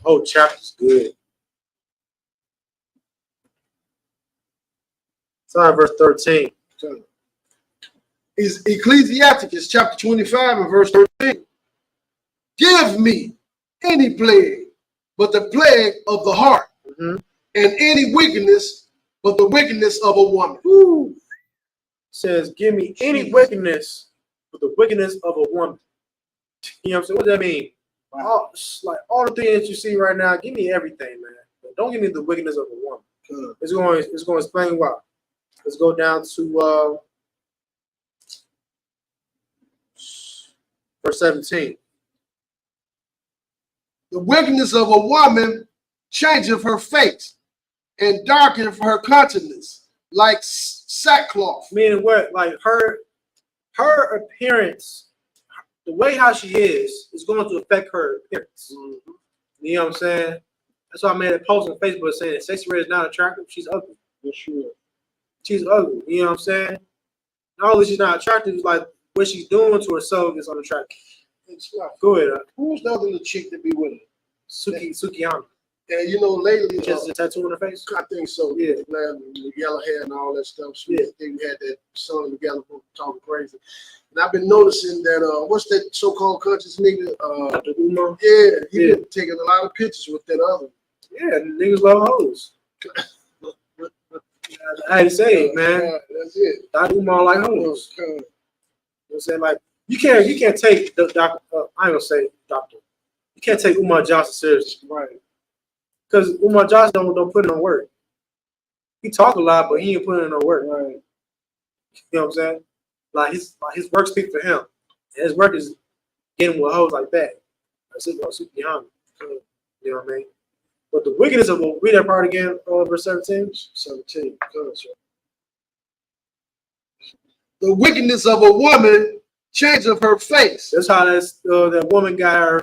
Oh, chapter's good. Start verse 13. Is Ecclesiasticus chapter 25 and verse 13. Give me any plague but the plague of the heart, and any wickedness but the wickedness of a woman. Woo. Says, give me any wickedness but the wickedness of a woman. You know what I'm saying? What does that mean? All the things that you see right now, give me everything, man. But don't give me the wickedness of a woman. It's going to explain why. Let's go down to verse 17. The wickedness of a woman changeth her face, and darkeneth her countenance like sackcloth. Meaning what? Like her appearance, the way how she is going to affect her appearance. You know what I'm saying? That's why I made a post on Facebook saying Sexy Red is not attractive. She's ugly. For sure. She's ugly. You know what I'm saying? Not only she's not attractive, it's like what she's doing to herself is unattractive. It's like, go ahead. Who's the other little chick to be with her? Sukiyama. And you know, lately, she has a tattoo on her face. I think so. Yeah, the yellow hair and all that stuff. So yeah, I think we had that song together talking crazy. And I've been noticing that what's that so-called conscious nigga? Dr. Umar. Yeah, he been taking a lot of pictures with that other. Yeah, niggas love hoes. I had to say it, man. That's it. Dr. Umar like hoes. You know what I'm saying? Like you can't take the doctor. I ain't gonna say doctor. You can't take Umar Johnson seriously, right? Because Umar Johnson don't put in no work. He talk a lot, but he ain't putting in no work. Right. You know what I'm saying? Like his work speaks for him. And his work is getting with hoes like that. That's it, super behind. You know what I mean? But the wickedness of read that part again, verse 17. 17. The wickedness of a woman changeth her face. That's how that woman got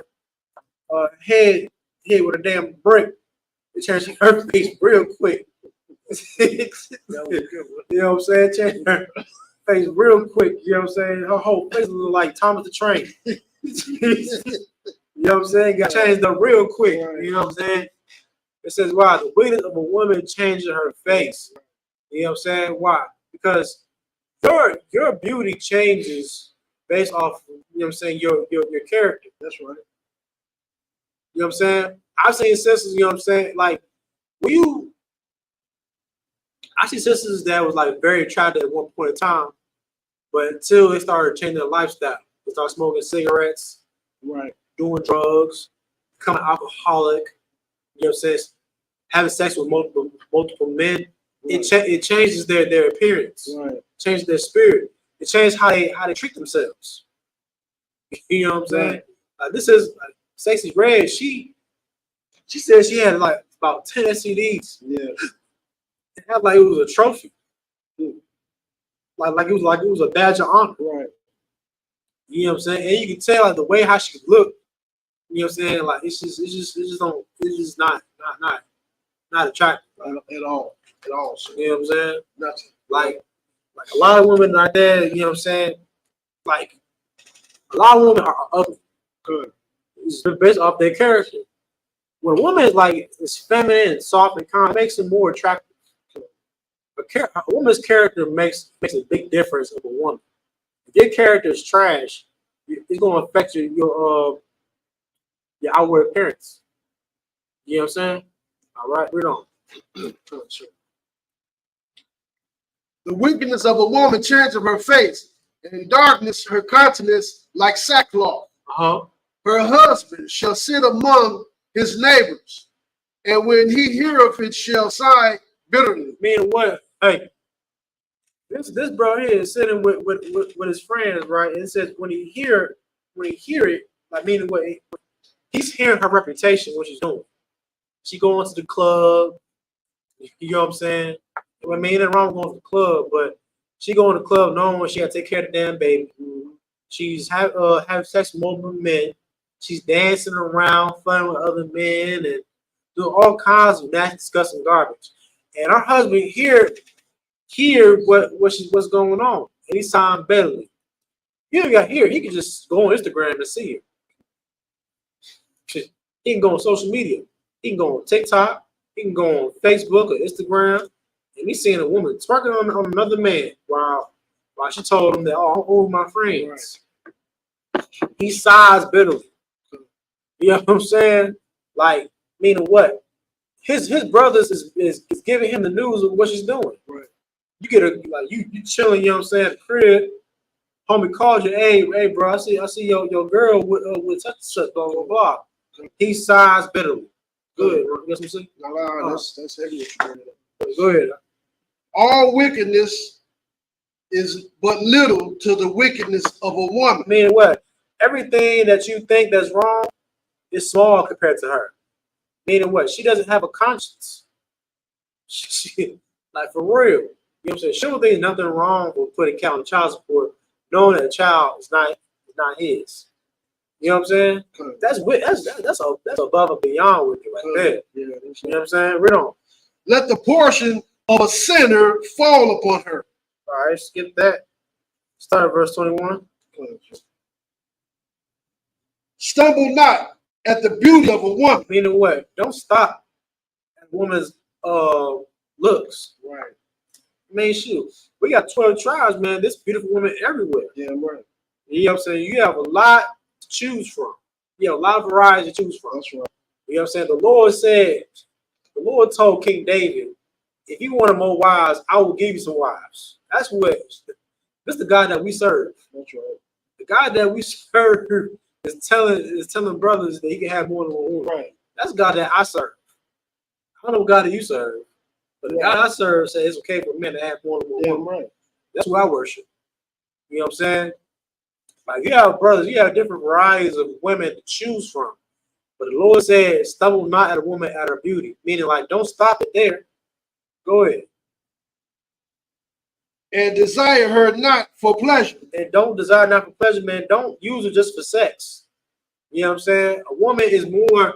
her head hit with a damn brick. It changed her face real quick. You know what I'm saying? Changed her face real quick. You know what I'm saying? Her whole face looked like Thomas the Train. You know what I'm saying? Got changed up real quick. You know what I'm saying? It says, why? The wickedness of a woman changing her face. You know what I'm saying? Why? Because your beauty changes based off, you know what I'm saying, your character. That's right. You know what I'm saying? I've seen sisters, you know what I'm saying? Like, I see sisters that was like very attractive at one point in time, but until they started changing their lifestyle, they started smoking cigarettes, right, doing drugs, becoming alcoholic, you know what I'm saying? Having sex with multiple men, right. It changes their appearance, right? Changes their spirit. It changes how they treat themselves. You know what I'm saying? Right. This is Sexy Red. She said she had like about 10 STDs. Yeah. It had like it was a trophy. Like it was a badge of honor. Right. You know what I'm saying? And you can tell like the way how she looked. You know what I'm saying? Like it's just not attractive at all. At all. You know what I'm saying? Nothing. Like Like a lot of women out there, you know what I'm saying? Like a lot of women are ugly. Good. It's based off their character. When a woman is feminine and soft and calm, it makes her more attractive. A woman's character makes a big difference of a woman. If your character is trash, it's going to affect your outward appearance. You know what I'm saying? All right, read on. The wickedness of a woman changes her face, and in darkness her countenance like sackcloth. Uh-huh. Her husband shall sit among his neighbors, and when he heareth it shall sigh bitterly. Meaning what? Hey, this bro here is sitting with his friends, right? And it says when he hear it, like meaning what he's hearing her reputation, what she's doing. She going to the club, you know what I'm saying? I mean, ain't wrong going to the club, but she going to the club knowing she got to take care of the damn baby. She's have sex with multiple men. She's dancing around, fun with other men, and doing all kinds of nasty, disgusting garbage. And her husband hear what's going on, and he signed bitterly. He don't got here. He can just go on Instagram to see her. He can go on social media. He can go on TikTok. He can go on Facebook or Instagram, and he's seeing a woman twerking on another man while she told him that, oh, I'm over my friends. Right. He sighs bitterly. You know what I'm saying? Like, meaning what? His brothers is giving him the news of what she's doing. Right. You get you chilling, you know what I'm saying, at the crib. Homie called you, hey, bro, I see your girl with such and such, blah, blah, blah. He sighs bitterly. Good. You got some say? No, that's heavy. Go ahead. All wickedness is but little to the wickedness of a woman. Meaning what? Everything that you think that's wrong is small compared to her. Meaning what? She doesn't have a conscience. She, like for real. You know what I'm saying? She don't think there's nothing wrong with putting counting child support, knowing that a child is not his. You know what I'm saying? That's above and beyond with you right there. Yeah, you know what I'm saying? Read on. Let the portion of a sinner fall upon her. All right, skip that. Start at verse 21. Stumble not at the beauty of a woman. Meaning what? Don't stop at a woman's looks. Right. Man, shoot. We got 12 tribes, man. There's beautiful women everywhere. Yeah, right. You know what I'm saying? You have a lot to choose from. You have a lot of varieties to choose from. That's right. You know what I'm saying? The Lord told King David, if you wanted more wives, I will give you some wives. This is the God that we serve. That's right. The God that we serve is telling brothers that he can have more than one woman. Right. That's the God that I serve. I don't know what God that you serve, but the God I serve says it's okay for men to have more than one woman. Right. That's what I worship. You know what I'm saying? Like you have brothers, you have different varieties of women to choose from. But the Lord said, stumble not at a woman at her beauty. Meaning like don't stop it there. Go ahead. And desire her not for pleasure. And don't desire not for pleasure, man. Don't use it just for sex. You know what I'm saying? A woman is more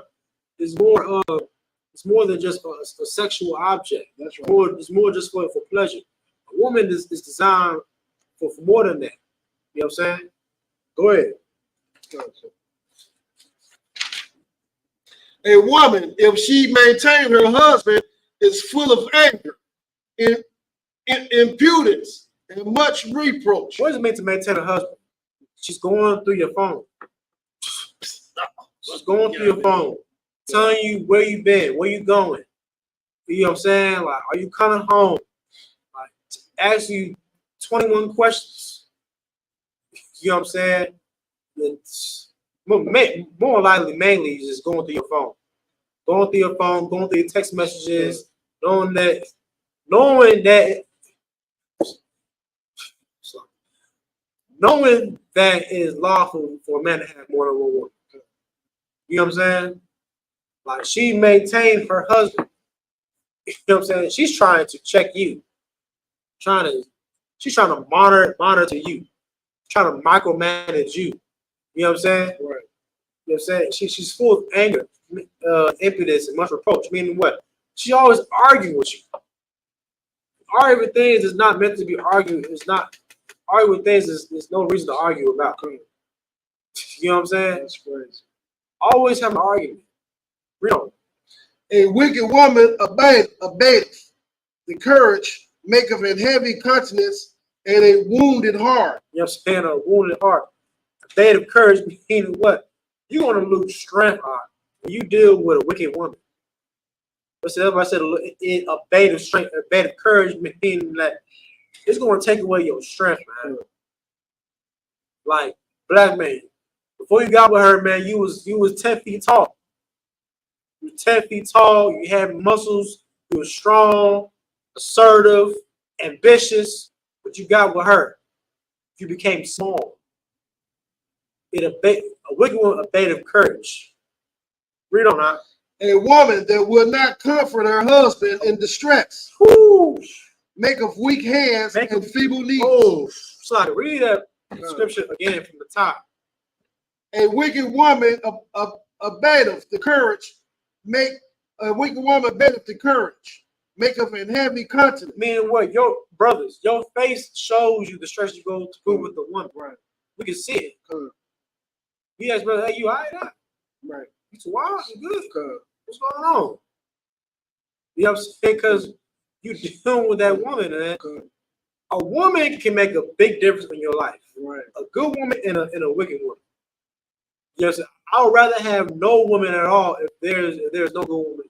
than just a sexual object. That's right. It's more just for pleasure. A woman is designed for more than that. You know what I'm saying? Go ahead. A woman, if she maintain her husband, is full of anger, impudence, and much reproach. What does it mean to maintain a husband? She's going through your phone. She's going through your phone, telling you where you been, where you going. You know what I'm saying? Like, are you coming home? Like, ask you 21 questions. You know what I'm saying? It's more likely, mainly, just going through your phone. Going through your phone, going through your text messages, knowing that it is lawful for a man to have more than one woman. You know what I'm saying? Like she maintained her husband. You know what I'm saying? She's trying to check you. She's trying to monitor you. Trying to micromanage you. You know what I'm saying? Right. You know what I'm saying? She's full of anger, impudence, and much reproach. Meaning what? She always arguing with you. arguing things is not meant to be argued. It's not arguing things is no reason to argue about. You know what I'm saying? That's crazy. Always have an argument. Real. A wicked woman abateth the courage, maketh an heavy countenance, and a wounded heart. You know what I'm saying? A wounded heart. A bait of courage meaning what? You're going to lose strength when you deal with a wicked woman. But everybody said a bait of strength, a bait of courage meaning that it's going to take away your strength, man. Like, black man, before you got with her, man, you was 10 feet tall. You were 10 feet tall, you had muscles, you were strong, assertive, ambitious, but you got with her. You became small. A wicked woman, a bait of courage. Read on out. A woman that will not comfort her husband in distress. Whoo. Make of weak hands and feeble knees. Oh, sorry, read that scripture again from the top. A wicked woman abateth the courage. Make a wicked woman abateth the courage. Make of an heavy countenance. Meaning what? Your brothers, your face shows you the stress you go through with the woman. Right. We can see it. You ask brother, hey, you all right now? Right. You too wild? You good? What's going on? You know what I'm saying? Because you dealing with that woman, man. A woman can make a big difference in your life. Right. A good woman and a wicked woman. Yes, I would rather have no woman at all if there's no good woman.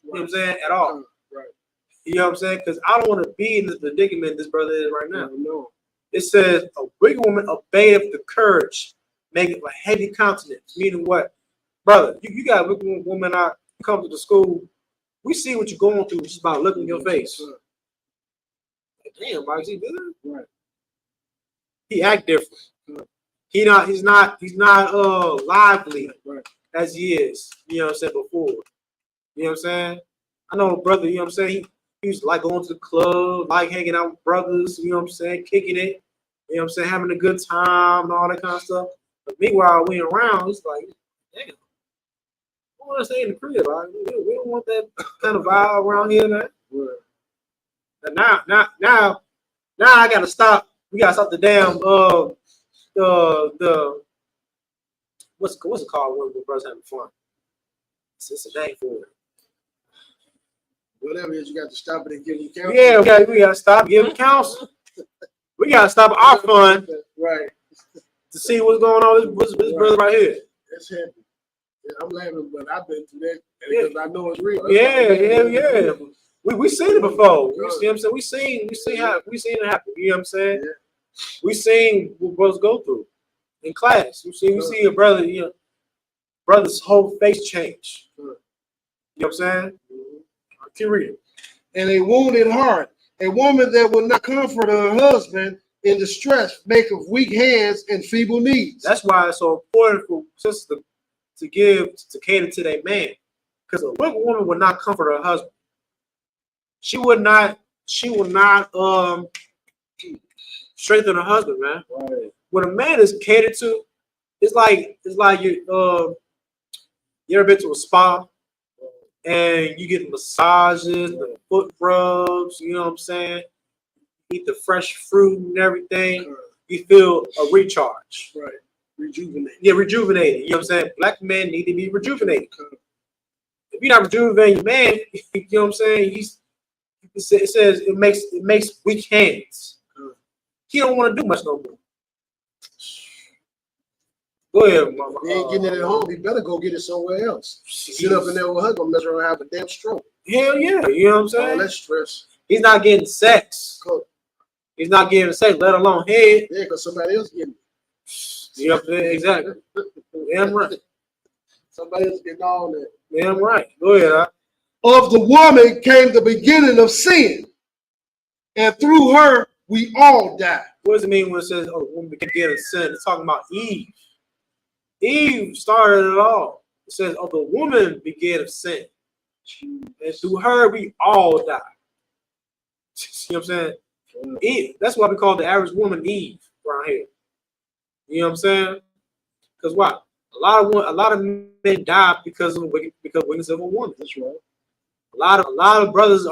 You know what I'm saying? At all. Right. You know what I'm saying? Because I don't want to be in this predicament this brother is right now. No. It says a wicked woman abateth the courage, make it a heavy countenance. Meaning what? Brother, you got a wicked woman out, you come to the school, we see what you're going through just by looking in your face. Like, damn, Mike, is he good? Right. He act different. He's not lively as he is, you know what I'm saying, before. You know what I'm saying? I know a brother, you know what I'm saying, he used to like going to the club, like hanging out with brothers, you know what I'm saying, kicking it, you know what I'm saying, having a good time and all that kind of stuff. But meanwhile, we around, it's like, damn, I want to stay in the crib. Right? We don't want that kind of vibe around here, man. And now I gotta stop. We gotta stop the damn the what's it called when brothers having fun? It's a name for it. Whatever it is, you got to stop it and give them counsel. Yeah, we gotta stop giving counsel. We gotta stop our fun, right? To see what's going on. This brother right here. It's heavy. Yeah, I'm laughing, but I've been through that because I know it's real. Yeah. We seen it before. You see what I'm saying? We seen it happen. You know what I'm saying? Yeah. We seen what brothers go through in class. You see a brother, you know, brother's whole face change. You know what I'm saying? I keep reading. And a wounded heart, a woman that will not comfort her husband in distress, make of weak hands and feeble knees. That's why it's so important for sisters to cater to their man, because a wicked woman would not comfort her husband. She would not strengthen her husband, man. Right. When a man is catered to, it's like you ever been to a spa and you get massages, the foot rubs, you know what I'm saying? Eat the fresh fruit and everything. You feel a recharge. Right. Rejuvenated. Yeah, rejuvenated. You know what I'm saying? Black men need to be rejuvenated. If you're not rejuvenating your man, you know what I'm saying? It says it makes weak hands. He don't want to do much no more. Go ahead, mama. He ain't getting it at home. He better go get it somewhere else. Sit up in there with her, gonna mess around and have a damn stroke. Hell yeah, you know what I'm saying? All that stress. He's not getting sex. Cool. He's not getting sex, let alone head. Yeah, because somebody else getting it. You know what I'm saying? Exactly. Damn right. Somebody else getting all that. Damn right. Go ahead. Huh? Of the woman came the beginning of sin, and through her we all die. What does it mean when it says, "Oh, woman began to sin"? It's talking about Eve. Eve started it all. It says, "Oh, the woman began of sin, and through her we all die." You know what I'm saying? Eve. That's why we call the average woman Eve around here. You know what I'm saying? Because why? A lot of men die because wickedness of a woman. That's right. A lot of brothers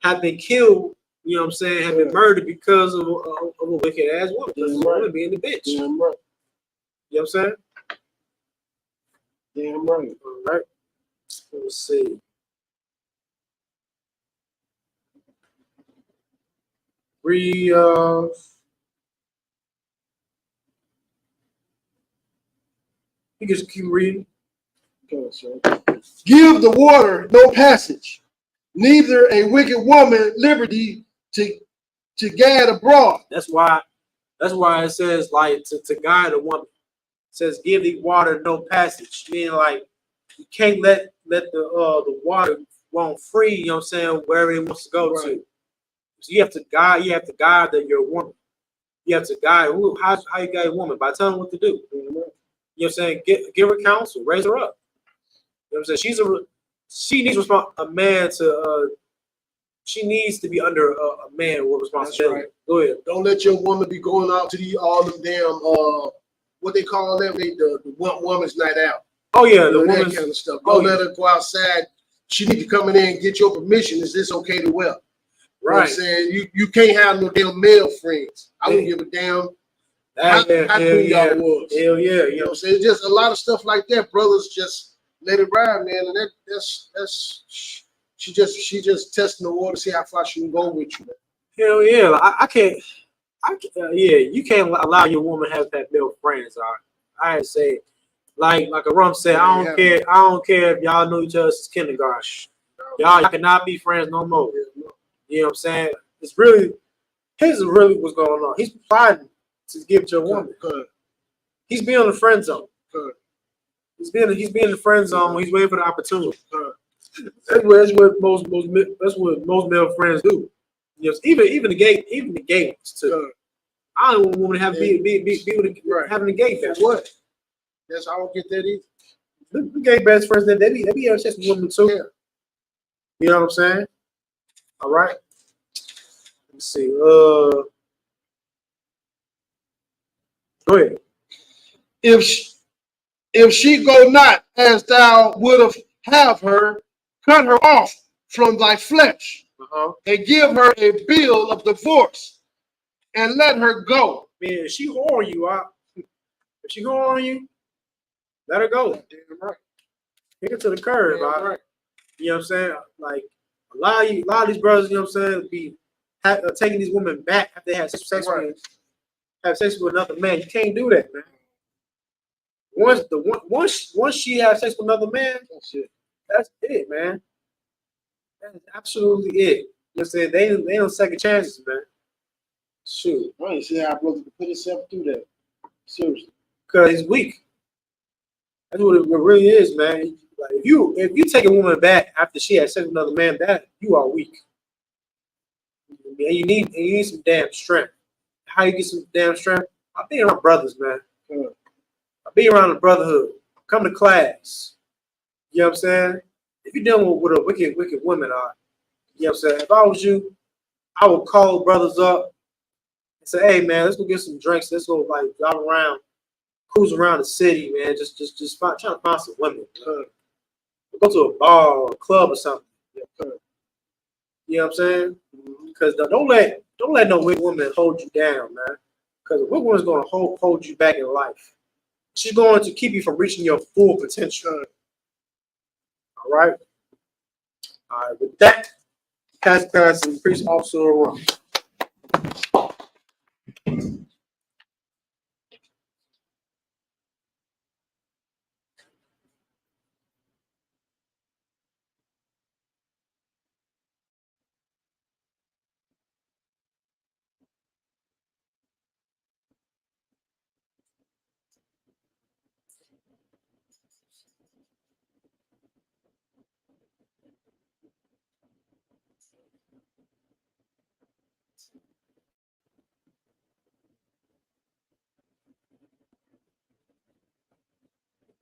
have been killed. You know what I'm saying? Have been murdered because of a wicked ass woman. Because of a woman being the bitch. Damn right. You know what I'm saying? Damn right. All right. Let's see. You just keep reading. Give the water no passage, neither a wicked woman liberty to gad abroad. That's why it says like to guide a woman. It says give the water no passage. Meaning like you can't let the water run free, you know what I'm saying, wherever it wants to go to. So you have to guide your woman. You have to guide how you guide a woman by telling her what to do. You know what I'm saying? Give her counsel, raise her up. You know what I'm saying? She needs a man to she needs to be under a man with responsibility. Right. Go ahead. Don't let your woman be going out to all them damn what they call them, the woman's night out. Oh yeah, the woman's that kind of stuff. Don't let her go outside. She need to come in there and get your permission. Is this okay to wear? Right. You know what I'm saying? You can't have no damn male friends. I wouldn't give a damn how cool y'all was. Hell yeah. You know what I'm saying? Just a lot of stuff like that. Brothers just let it ride, man. And that's she just testing the water, see how far she can go with you, man. Hell yeah. Like, I can't you can't allow your woman to have male friends. I say like a Rum said, I don't care if y'all know each other since kindergarten. Y'all cannot be friends no more. You know what I'm saying? It's really what's going on. He's plotting to give it to a woman. He's being on the friend zone. He's being in the friend zone. He's waiting for the opportunity. That's what most male friends do. You know, even the gay ones too. I don't want a woman to have be with having a gay best. What? Yes, I don't get that either. The gay best friends they be having sex with women too. Yeah. You know what I'm saying? All right. Let's see. Go ahead. If she go not as thou would have her, cut her off from thy flesh, and give her a bill of divorce, and let her go. Man, if she whore you out, if she whore on you, let her go. Damn right. Take her to the curb, right? You know what I'm saying? Like a lot of these brothers, you know what I'm saying, be taking these women back after they have sex with another man. You can't do that, man. Once she has sex with another man, that's it, man. That's absolutely it. You know what I'm saying? They don't second chances, man. Shoot. I ain't see how a brother could put himself through that. Seriously. Because he's weak. That's what it really is, man. Like if you take a woman back after she has sex with another man, that you are weak. And you need some damn strength. How you get some damn strength? I be around brothers, man. I be around the brotherhood. Come to class. You know what I'm saying? If you're dealing with a wicked woman, you know what I'm saying? If I was you, I would call brothers up and say, hey man, let's go get some drinks. Let's go like drive around, cruise around the city, man. Just trying to find some women. Go to a bar or a club or something. You know what I'm saying? Because don't let no wicked woman hold you down, man. Because a wicked woman's going to hold you back in life. She's going to keep you from reaching your full potential. All right. All right. With that, pass and priest officer around.